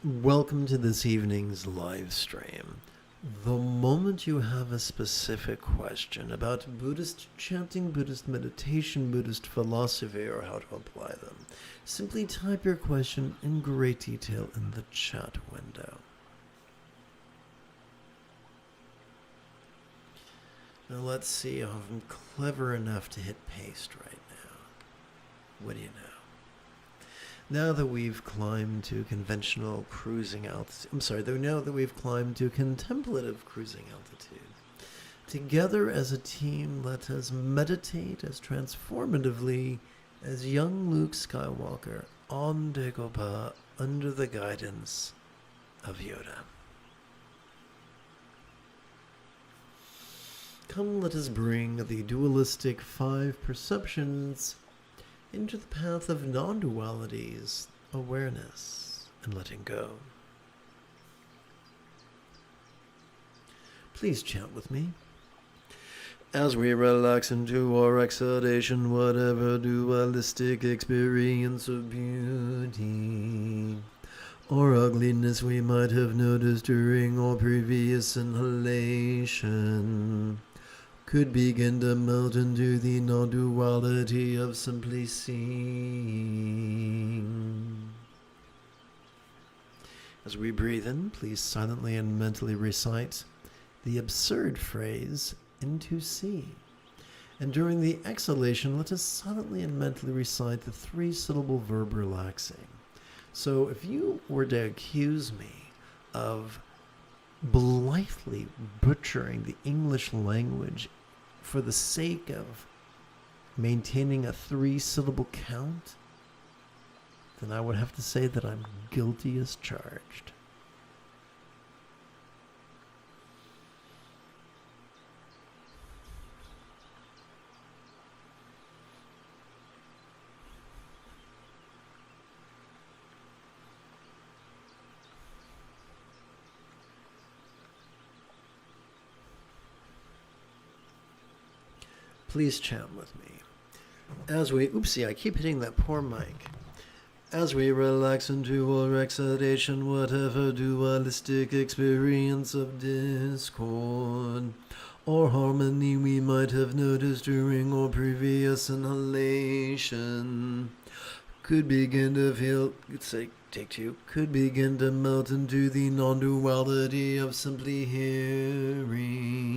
Welcome to this evening's live stream. The moment you have a specific question about Buddhist chanting, Buddhist meditation, Buddhist philosophy, or how to apply them, simply type your question in great detail in the chat window. Now let's see if I'm clever enough to hit paste right now. What do you know? Now that we've climbed to conventional cruising altitude, now that we've climbed to contemplative cruising altitude, together as a team, let us meditate as transformatively as young Luke Skywalker on Dagobah under the guidance of Yoda. Come, let us bring the dualistic 5 perceptions into the path of non-duality's awareness and letting go. Please chant with me. As we relax into our exhalation, whatever dualistic experience of beauty or ugliness we might have noticed during our previous inhalation could begin to melt into the non-duality of simply seeing. As we breathe in, please silently and mentally recite the absurd phrase, into see. And during the exhalation, let us silently and mentally recite the 3-syllable verb relaxing. So if you were to accuse me of blithely butchering the English language for the sake of maintaining a 3-syllable count, then I would have to say that I'm guilty as charged. Please chant with me. As we, I keep hitting that poor mic. As we relax into our exhalation, whatever dualistic experience of discord or harmony we might have noticed during our previous inhalation could begin to feel, take 2, could begin to melt into the non-duality of simply hearing.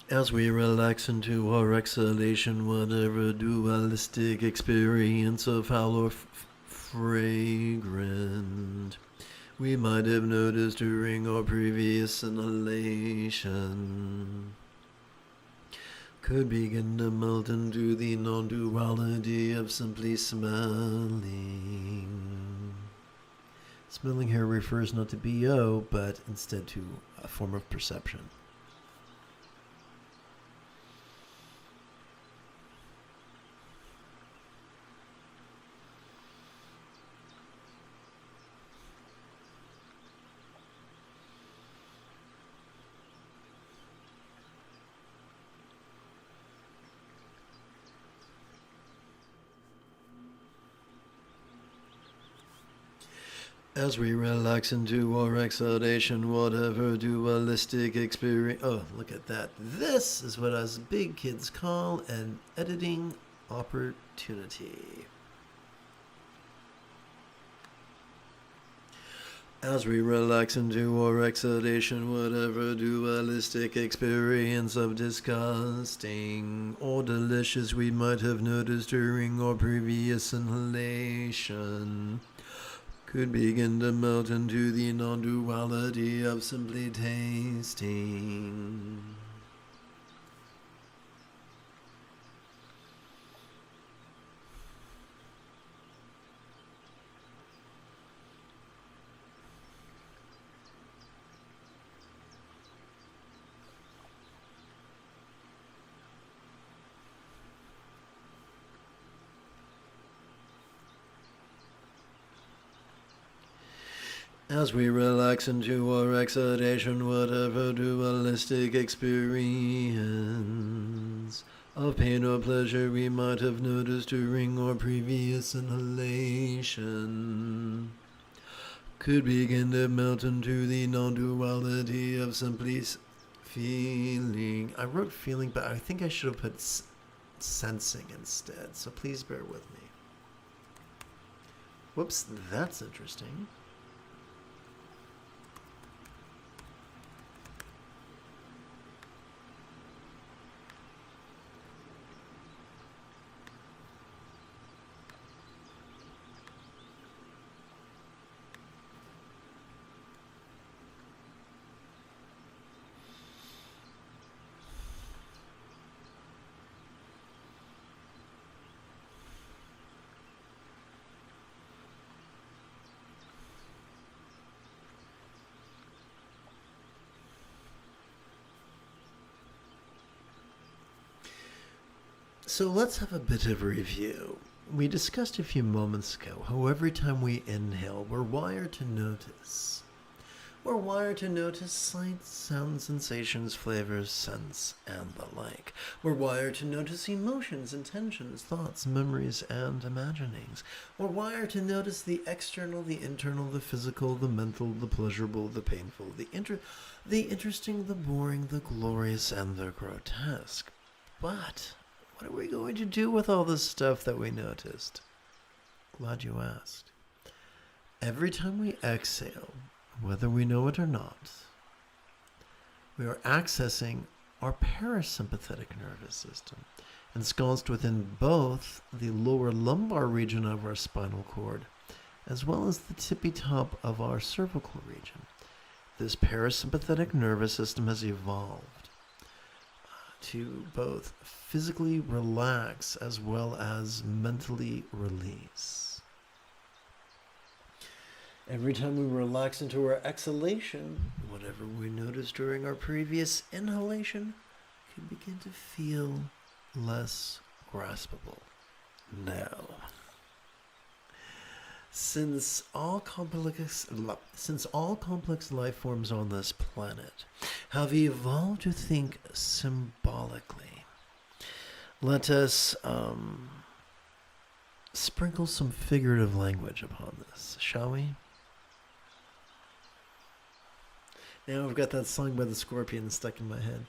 As we relax into our exhalation, whatever dualistic experience of foul or fragrant we might have noticed during our previous inhalation could begin to melt into the non-duality of simply smelling. Smelling here refers not to BO, but instead to a form of perception. As we relax into our exhalation, whatever dualistic experience... Oh, look at that. This is what us big kids call an editing opportunity. As we relax into our exhalation, whatever dualistic experience of disgusting or delicious we might have noticed during our previous inhalation could begin to melt into the non-duality of simply tasting. As we relax into our exhalation, whatever dualistic experience of pain or pleasure we might have noticed during our previous inhalation could begin to melt into the non-duality of simply feeling. I wrote feeling, but I think I should have put sensing instead, so please bear with me. Whoops, that's interesting. So let's have a bit of a review. We discussed a few moments ago how every time we inhale, we're wired to notice. We're wired to notice sights, sounds, sensations, flavors, scents, and the like. We're wired to notice emotions, intentions, thoughts, memories, and imaginings. We're wired to notice the external, the internal, the physical, the mental, the pleasurable, the painful, the interesting, the boring, the glorious, and the grotesque. But what are we going to do with all this stuff that we noticed? Glad you asked. Every time we exhale, whether we know it or not, we are accessing our parasympathetic nervous system, ensconced within both the lower lumbar region of our spinal cord, as well as the tippy top of our cervical region. This parasympathetic nervous system has evolved to both physically relax as well as mentally release. Every time we relax into our exhalation, whatever we noticed during our previous inhalation can begin to feel less graspable. Now, since all complex life forms on this planet have evolved to think symbolically, let us sprinkle some figurative language upon this, shall we? Now I've got that song by the Scorpions stuck in my head.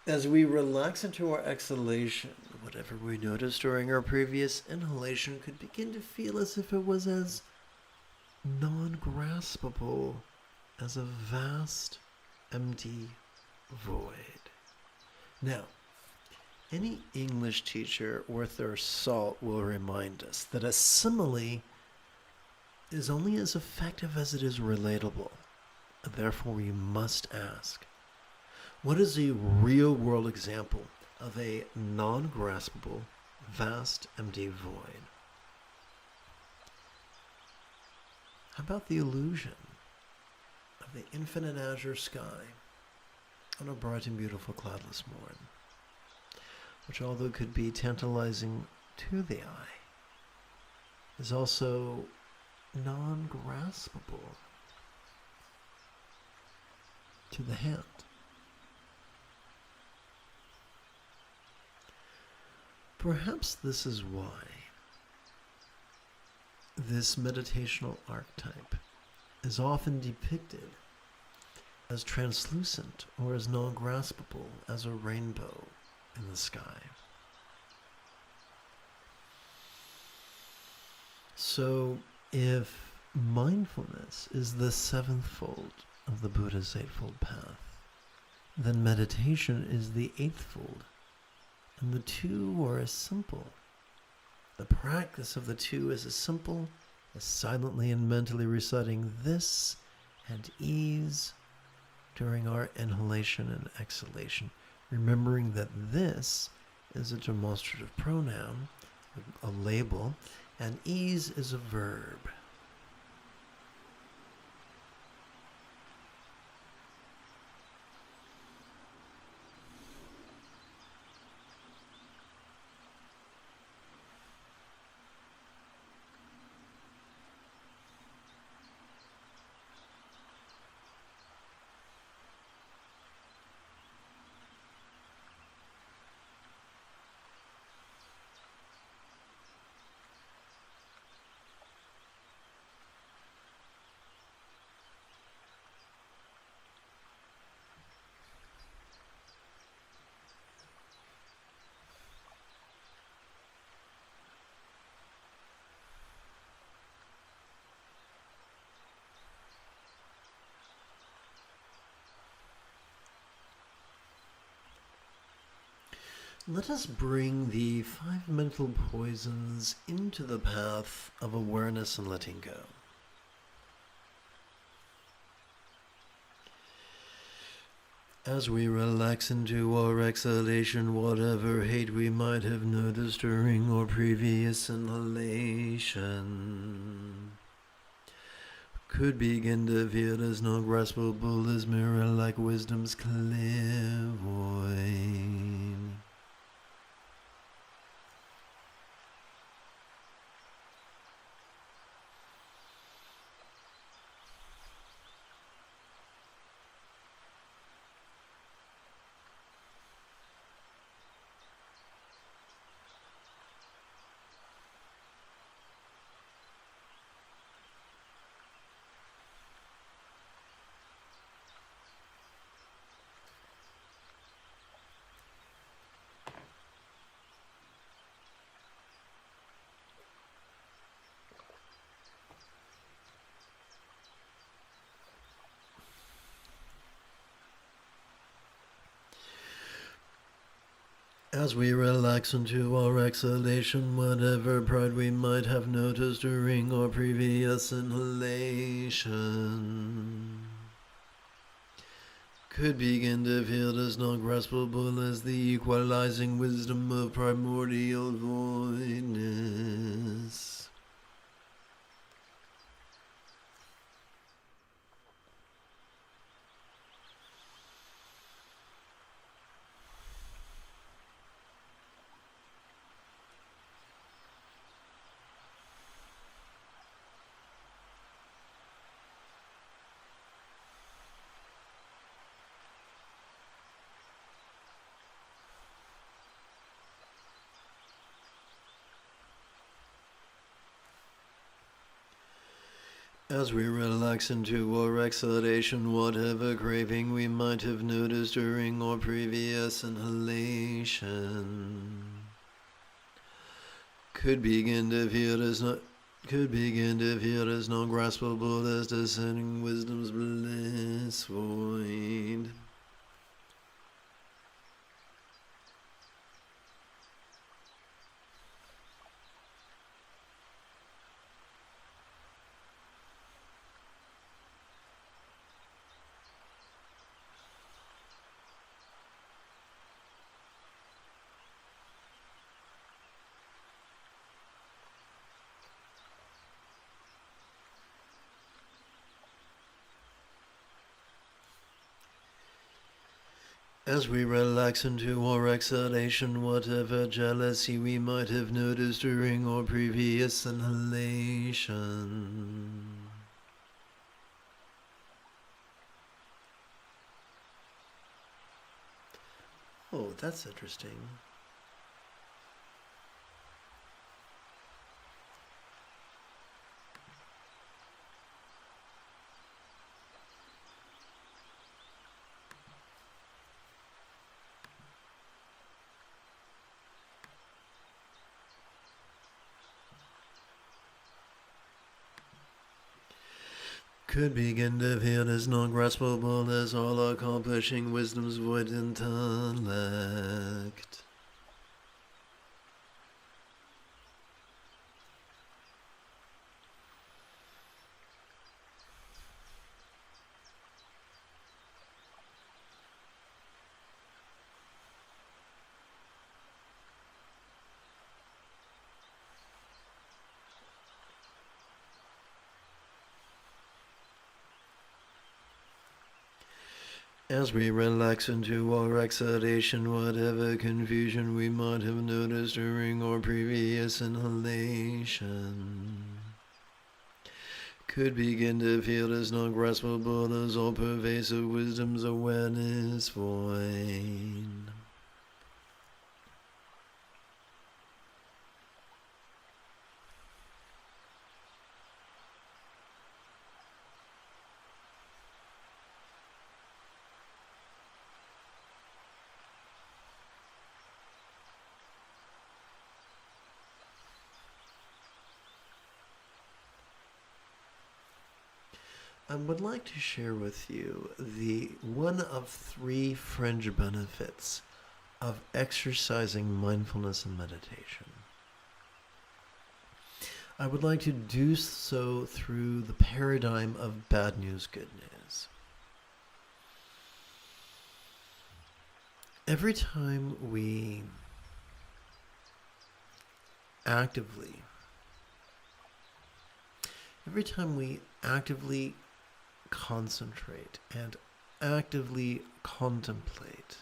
As we relax into our exhalation, whatever we noticed during our previous inhalation could begin to feel as if it was as non-graspable as a vast, empty void. Now, any English teacher worth their salt will remind us that a simile is only as effective as it is relatable. Therefore, we must ask, what is a real-world example of a non-graspable, vast, empty void? How about the illusion of the infinite azure sky on a bright and beautiful cloudless morn, which, although could be tantalizing to the eye, is also non-graspable to the hand? Perhaps this is why this meditational archetype is often depicted as translucent or as non-graspable as a rainbow in the sky. So, if mindfulness is the seventh fold of the Buddha's eightfold path, then meditation is the eighth fold, and the two are as simple. The practice of the two is as simple silently and mentally reciting this and ease during our inhalation and exhalation, remembering that this is a demonstrative pronoun, a label, and ease is a verb. Let us bring the 5 mental poisons into the path of awareness and letting go. As we relax into our exhalation, whatever hate we might have noticed during our previous inhalation could begin to feel as non-graspable as mirror-like wisdom's clairvoyant. As we relax into our exhalation, whatever pride we might have noticed during our previous inhalation could begin to feel as non-graspable as the equalizing wisdom of primordial voidness. As we relax into our exhalation, whatever craving we might have noticed during our previous inhalation could begin to feel as non-graspable as descending wisdom's bliss void. As we relax into our exhalation, whatever jealousy we might have noticed during our previous inhalation oh, that's interesting. Could begin to feel as non-graspable as all-accomplishing wisdom's void intellect. As we relax into our exhalation, whatever confusion we might have noticed during our previous inhalation could begin to feel as non-graspable as all-pervasive wisdom's awareness void. I would like to share with you the one of 3 fringe benefits of exercising mindfulness and meditation. I would like to do so through the paradigm of bad news, good news. Every time we actively concentrate and actively contemplate,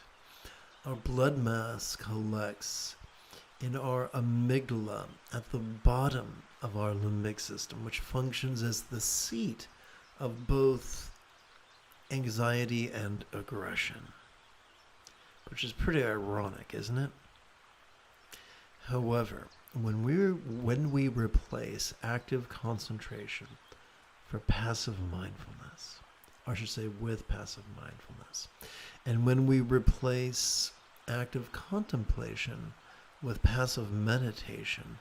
our blood mass collects in our amygdala at the bottom of our limbic system, which functions as the seat of both anxiety and aggression, which is pretty ironic, isn't it? However, when we replace active concentration for passive mindfulness, or I should say with passive mindfulness, and when we replace active contemplation with passive meditation,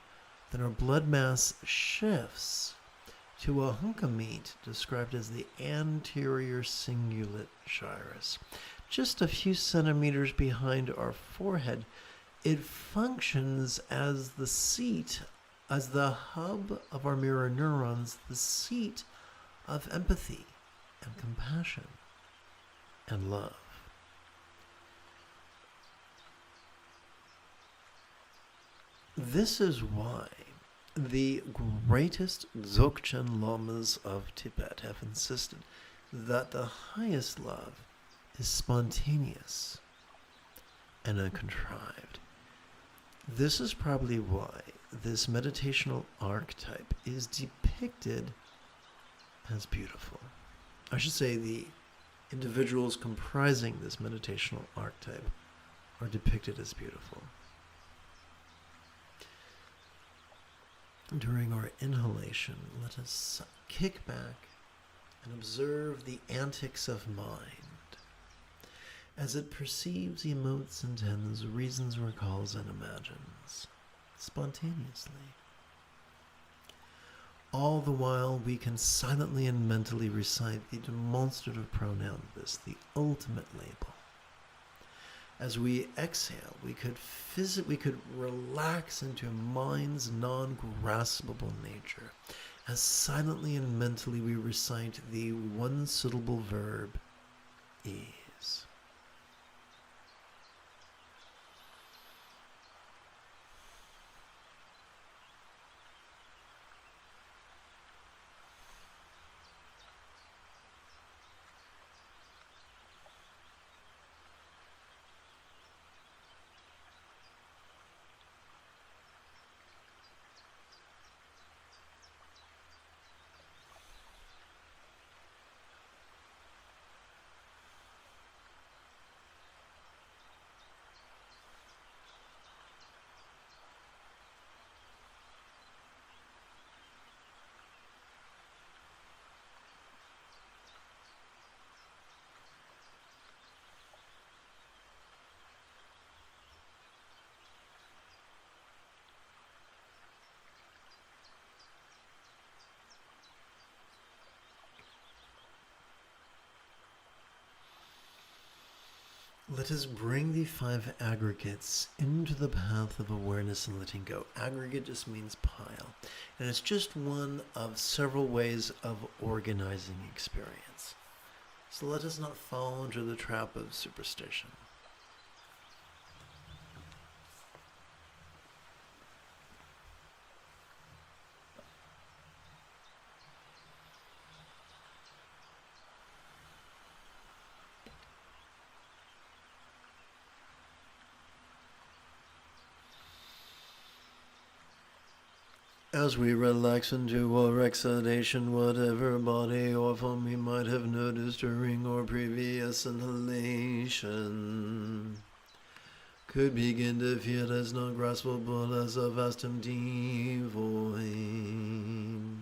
then our blood mass shifts to a hunk of meat described as the anterior cingulate gyrus, just a few centimeters behind our forehead. It functions as the seat, as the hub of our mirror neurons, the seat of empathy and compassion and love. This is why the greatest Dzogchen Lamas of Tibet have insisted that the highest love is spontaneous and uncontrived. This is probably why this meditational archetype is depicted as beautiful. I should say the individuals comprising this meditational archetype are depicted as beautiful. During our inhalation, let us kick back and observe the antics of mind as it perceives, emotes, intends, reasons, recalls, and imagines spontaneously. All the while, we can silently and mentally recite the demonstrative pronoun this, the ultimate label. As we exhale, we could relax into mind's non-graspable nature, as silently and mentally we recite the one-syllable verb, ease. Let us bring the 5 aggregates into the path of awareness and letting go. Aggregate just means pile, and it's just one of several ways of organizing experience. So let us not fall into the trap of superstition. As we relax into our exhalation, whatever body or form we might have noticed during our previous inhalation could begin to feel as non-graspable as a vast empty void.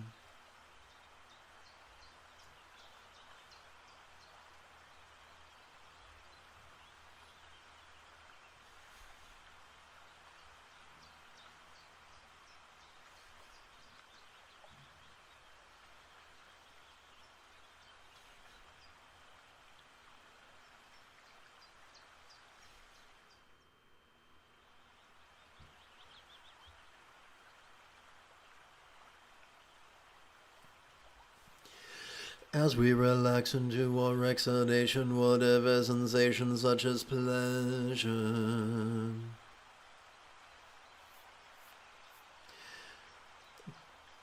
As we relax into our exhalation, whatever sensation such as pleasure,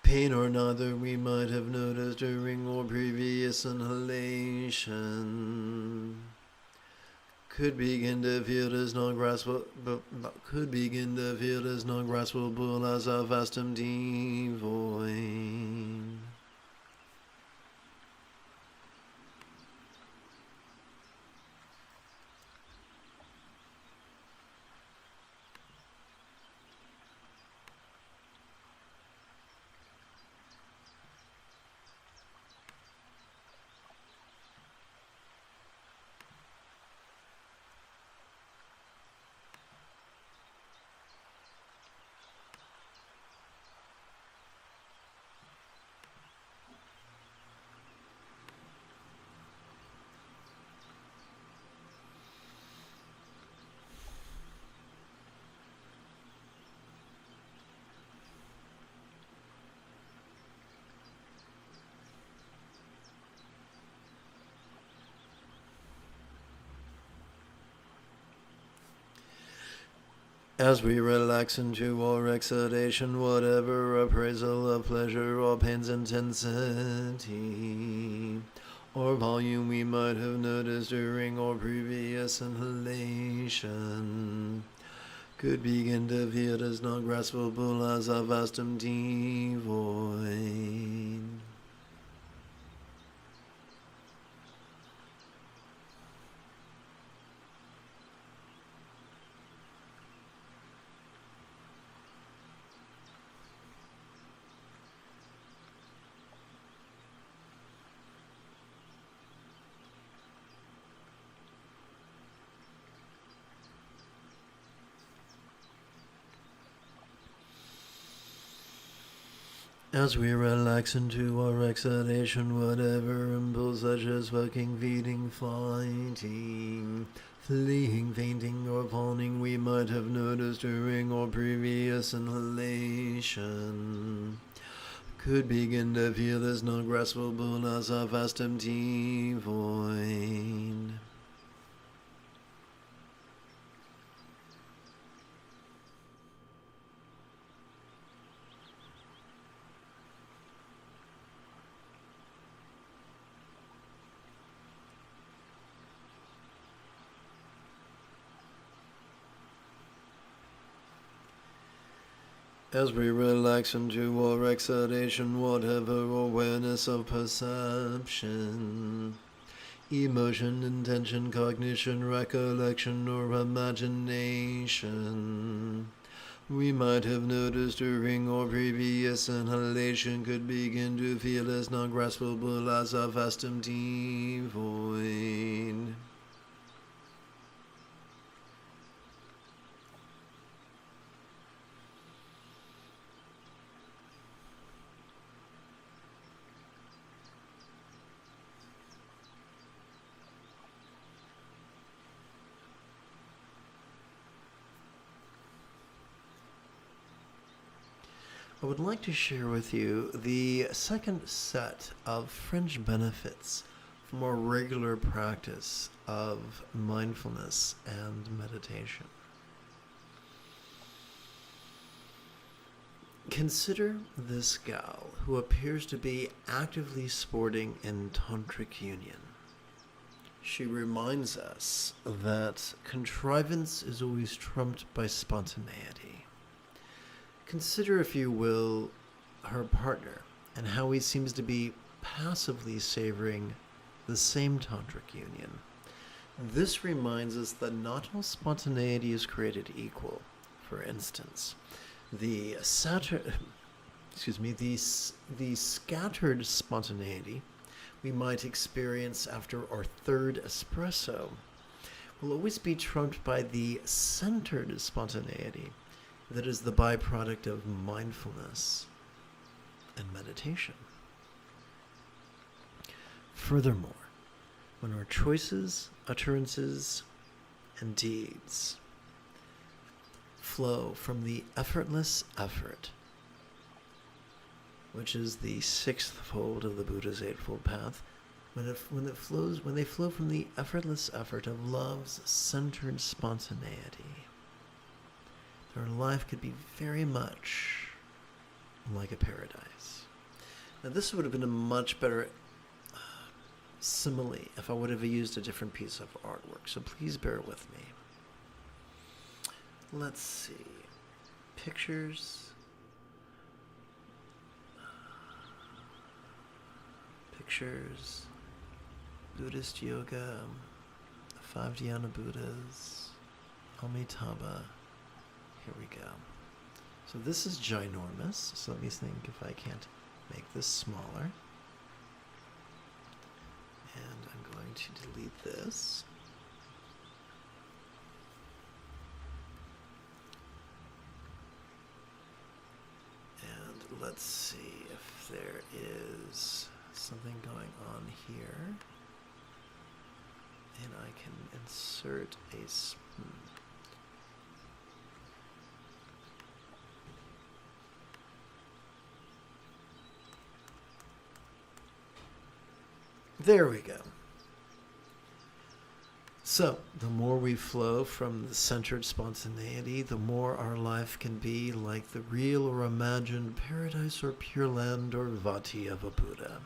pain or neither we might have noticed during our previous inhalation could begin to feel as non-graspable as a vast empty void. As we relax into our exhalation, whatever appraisal of pleasure or pain's intensity or volume we might have noticed during our previous inhalation could begin to feel as non-graspable as a vast empty void. As we relax into our exhalation, whatever impulse such as fucking, feeding, flighting, fleeing, fainting, or fawning we might have noticed during our previous inhalation could begin to feel as non-graspable as a vast empty void. As we relax into our exhalation, whatever awareness of perception, emotion, intention, cognition, recollection, or imagination we might have noticed during our previous inhalation could begin to feel as non-graspable as a vast empty void. I would like to share with you the second set of fringe benefits from our regular practice of mindfulness and meditation. Consider this gal who appears to be actively sporting in tantric union. She reminds us that contrivance is always trumped by spontaneity. Consider, if you will, her partner and how he seems to be passively savoring the same tantric union. This reminds us that not all spontaneity is created equal. For instance, the scattered spontaneity we might experience after our third espresso will always be trumped by the centered spontaneity that is the byproduct of mindfulness and meditation. Furthermore, when our choices, utterances, and deeds flow from the effortless effort, which is the sixth fold of the Buddha's Eightfold Path, when they flow from the effortless effort of love's centered spontaneity, their life could be very much like a paradise. Now, this would have been a much better simile if I would have used a different piece of artwork, so please bear with me. Let's see. Pictures. Buddhist yoga, the 5 dhyana Buddhas, Amitabha. Here we go. So this is ginormous, so let me think if I can't make this smaller. And I'm going to delete this. And let's see if there is something going on here. And I can insert a spoon. There we go. So, the more we flow from the centered spontaneity, the more our life can be like the real or imagined paradise or pure land or vati of a Buddha.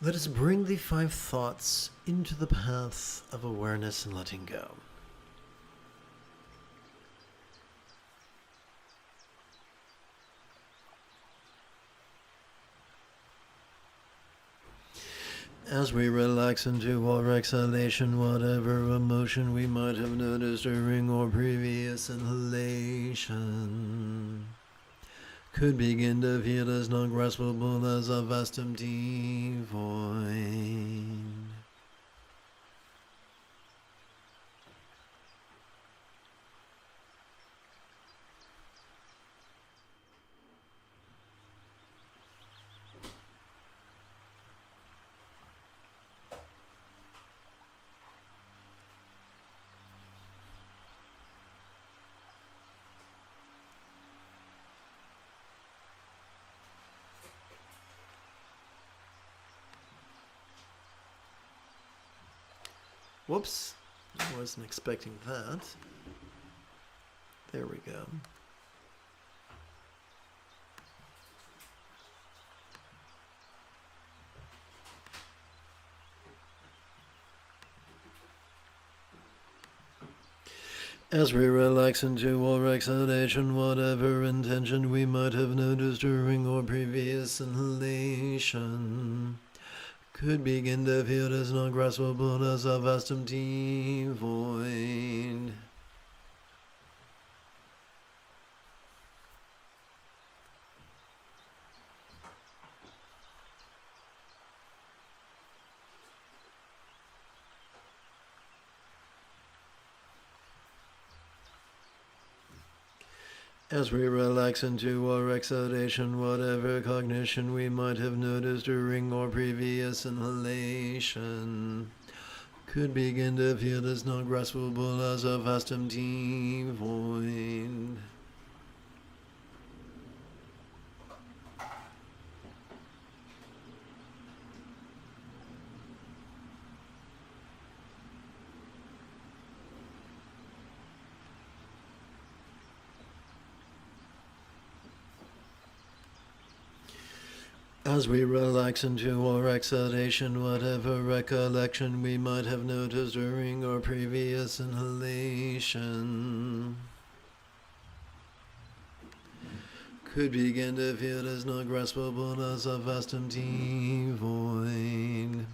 Let us bring the 5 thoughts into the path of awareness and letting go. As we relax into our exhalation, whatever emotion we might have noticed during our previous inhalation could begin to feel as non-graspable as a vast empty void. Whoops, I wasn't expecting that. There we go. As we relax into our exhalation, whatever intention we might have noticed during our previous inhalation could begin to feel as non-graspable as a vast empty void. As we relax into our exhalation, whatever cognition we might have noticed during our previous inhalation could begin to feel as not graspable as a vast empty void. As we relax into our exhalation, whatever recollection we might have noticed during our previous inhalation could begin to feel as not graspable as a vast empty void.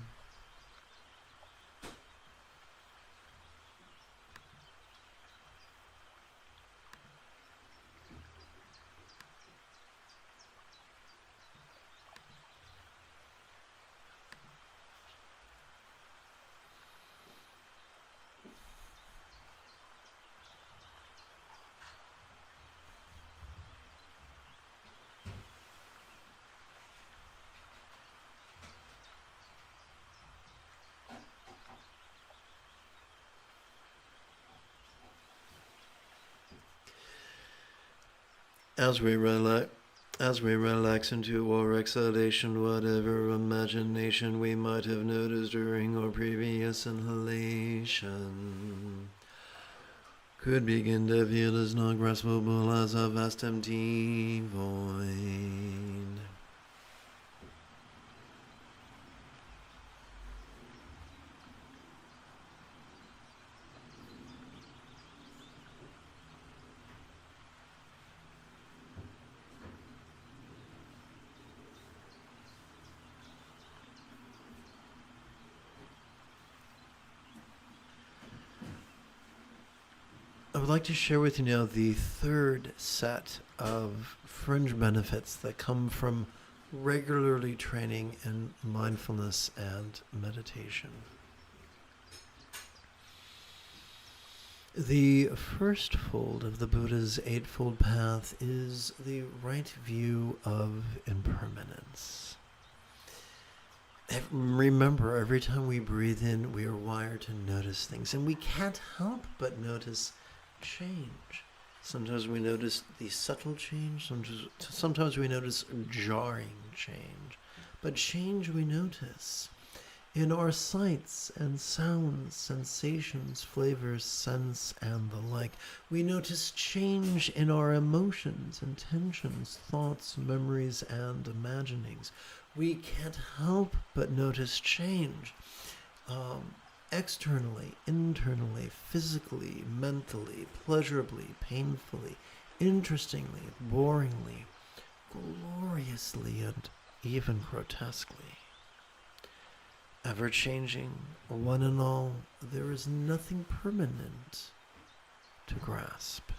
As we relax into our exhalation, whatever imagination we might have noticed during our previous inhalation could begin to feel as not graspable as a vast empty void. I would like to share with you now the third set of fringe benefits that come from regularly training in mindfulness and meditation. The first fold of the Buddha's Eightfold Path is the right view of impermanence. Remember, every time we breathe in, we are wired to notice things, and we can't help but notice change. Sometimes we notice the subtle change, sometimes we notice jarring change, but change we notice in our sights and sounds, sensations, flavors, scents, and the like. We notice change in our emotions, intentions, thoughts, memories, and imaginings. We can't help but notice change. Externally, internally, physically, mentally, pleasurably, painfully, interestingly, boringly, gloriously, and even grotesquely. Ever-changing, one and all, there is nothing permanent to grasp.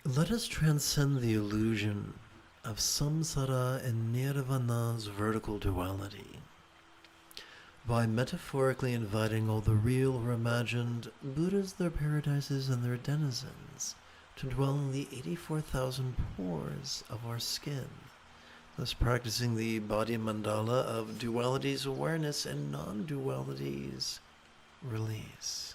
Let us transcend the illusion of samsara and nirvana's vertical duality by metaphorically inviting all the real or imagined Buddhas, their paradises, and their denizens to dwell in the 84,000 pores of our skin, thus practicing the body mandala of duality's awareness and non-duality's release.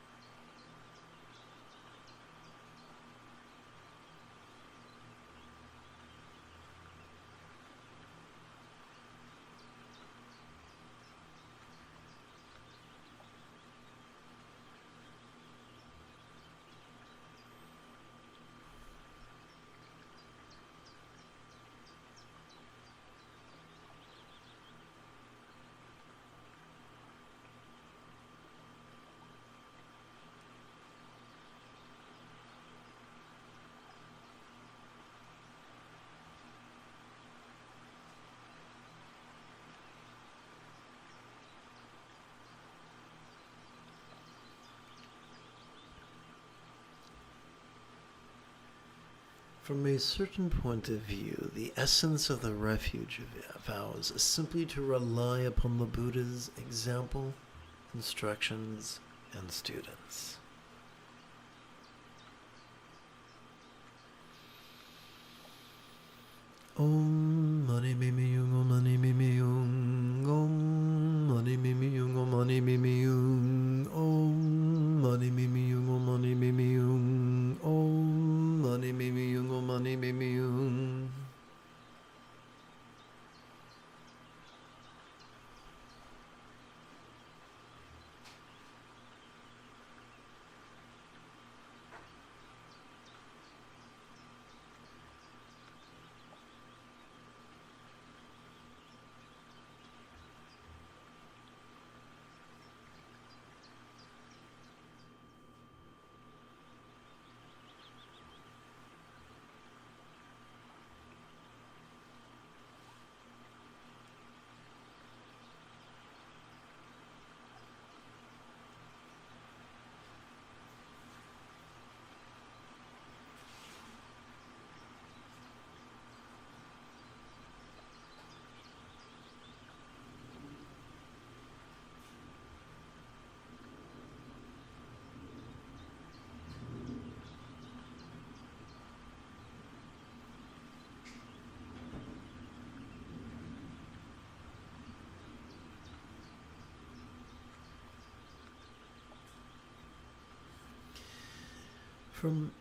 From a certain point of view, the essence of the refuge vows is simply to rely upon the Buddha's example, instructions, and students. Om Mani Mimi Yung, Om Mani Mimi Yung, Om Mani Mimi Yung, Om Mani Mimi Yung, Om Mani Mimi Yung, Om Mani Mimi Yung, Om Mani Mimi Yung, Om Mani Mimi Yung. From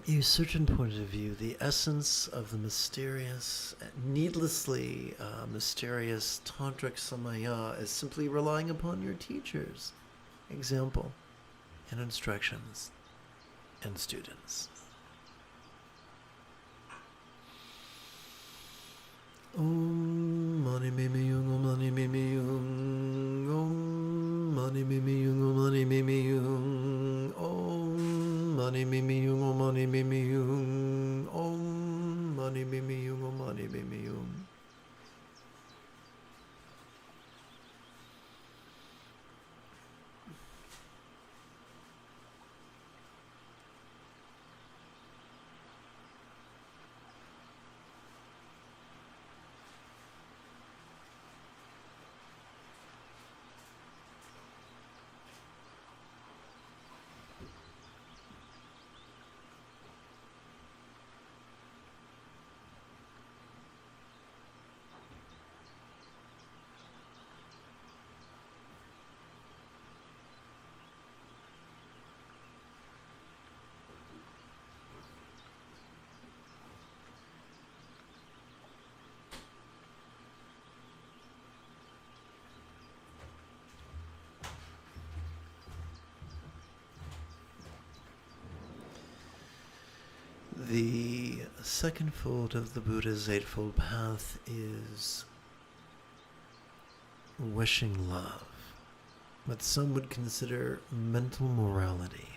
a certain point of view, the essence of the mysterious, needlessly mysterious Tantric Samaya is simply relying upon your teachers, example, and instructions, and students. Om Mani Mimi Yung, Om Mani Mimi Yung, Om Mani Mimi Yung, Om Mani Mimi Yung, Om Mani Mimi Yung, Om Mani Mimi Yung, Om Mani Mimi Yung, Om Mani Mimi Yung. The second fold of the Buddha's Eightfold Path is wishing love, what some would consider mental morality.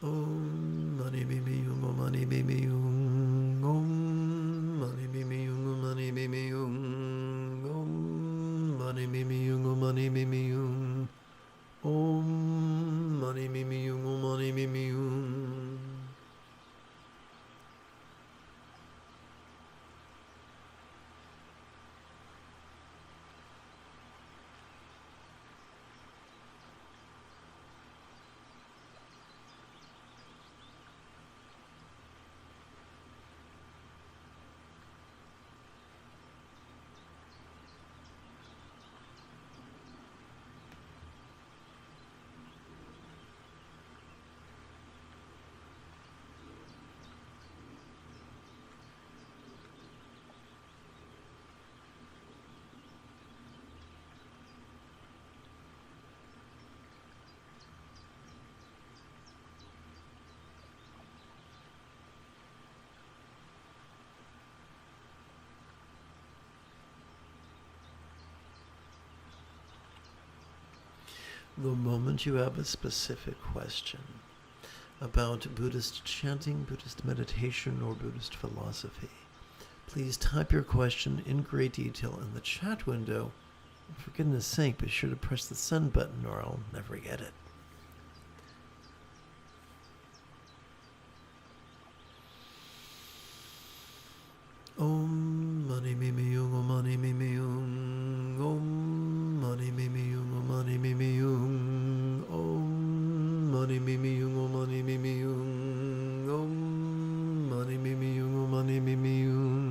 Om Mani Mimi Yung, Om Mani Mimi Yung, Om Mani Mimi Yung, Om Mani Mimi Yung, Om Mani Mimi Yung, Om Mani Mimi Yung, Om Mani Mimi Yung, Om Mani Mimi Yung. The moment you have a specific question about Buddhist chanting, Buddhist meditation, or Buddhist philosophy, please type your question in great detail in the chat window For goodness sake, be sure to press the send button or I'll never get it. Om mani me me yung, om mani me me yung, om mani me me yung, om mani me me yung, om mani me me yung, om mani me me yung, om mani me me yung, om mani me me yung.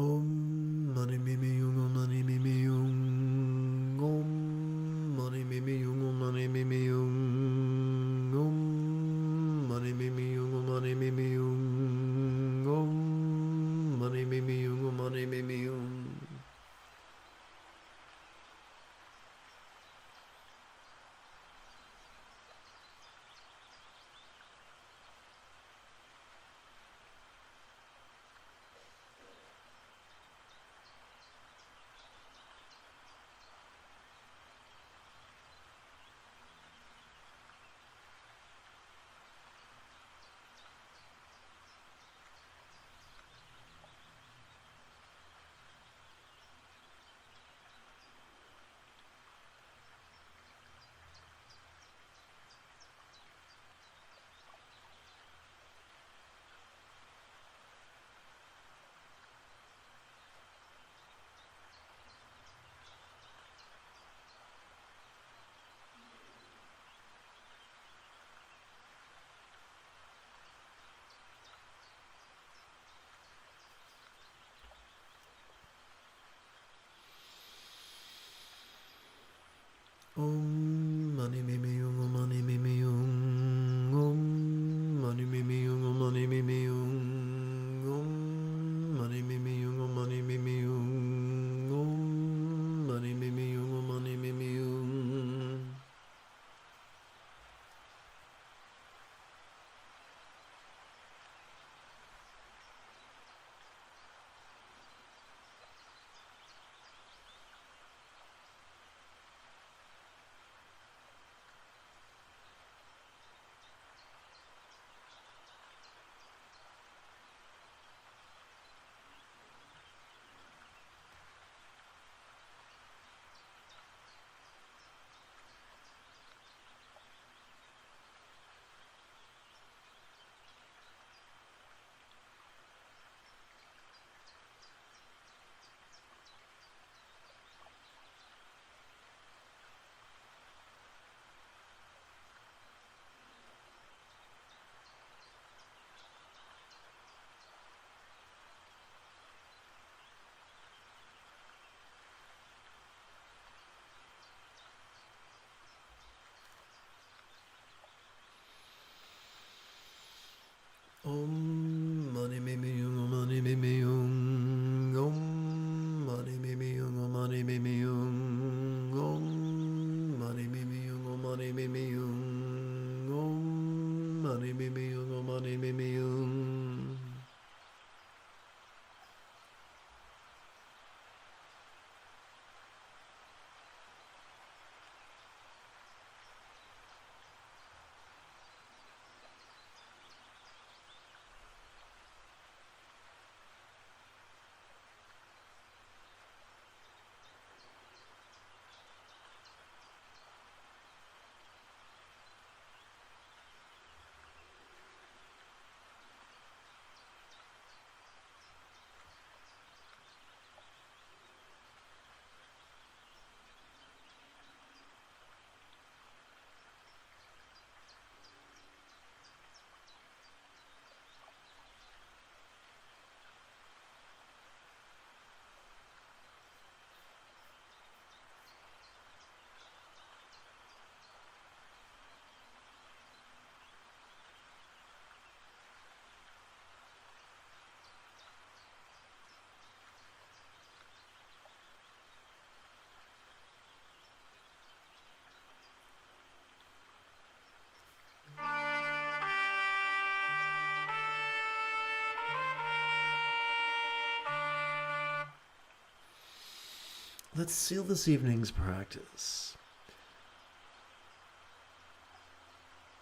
Om mani me me yung, om mani me me yung, om mani me me yung, om mani me me yung, om mani me me yung, om mani me me yung, om mani me me yung, om mani me me yung. Om mani me me yung, om mani me me yung, om mani me me yung, om mani me me yung, om mani me me yung, om mani me me yung, om mani me me yung, om mani me me yung. Om mani me me yung, om mani me me yung, om mani me me yung, om mani me me yung, om mani me me yung, om mani me me yung, om mani me me yung, om mani me me yung. let's seal this evening's practice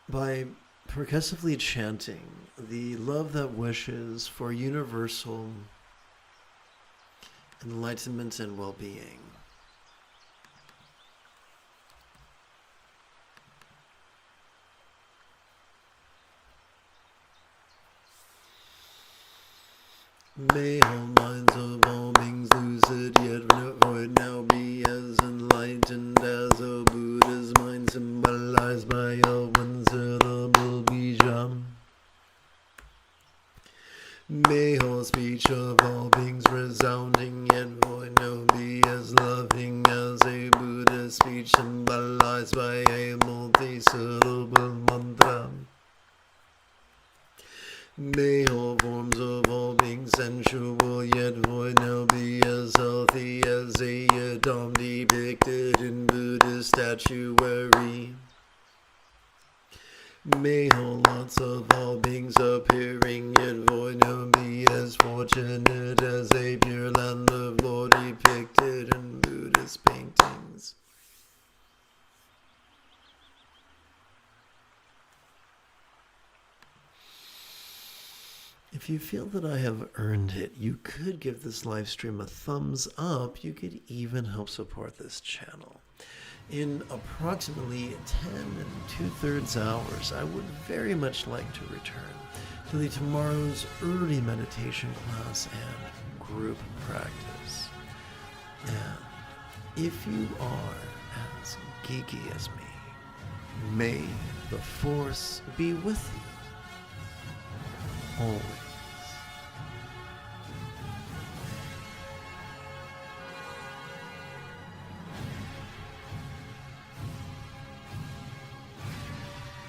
by percussively chanting the love that wishes for universal enlightenment and well-being. May all minds of all beings lucid yet void now be as enlightened as a Buddha's mind, symbolized by a one-syllable bija. May all speech of all beings resounding yet void now be as loving as a Buddha's speech, symbolized by a multi-syllable mantra. May all forms of all beings sensual yet void now be as healthy as a yidam depicted in Buddhist statuary. May all lots of all beings appearing yet void now be as fortunate as a pure land of law depicted in Buddhist paintings. If you feel that I have earned it, you could give this live stream a thumbs up. You could even help support this channel. In approximately 10 2/3 hours, I would very much like to return to tomorrow's early meditation class and group practice. And if you are as geeky as me, may the Force be with you always.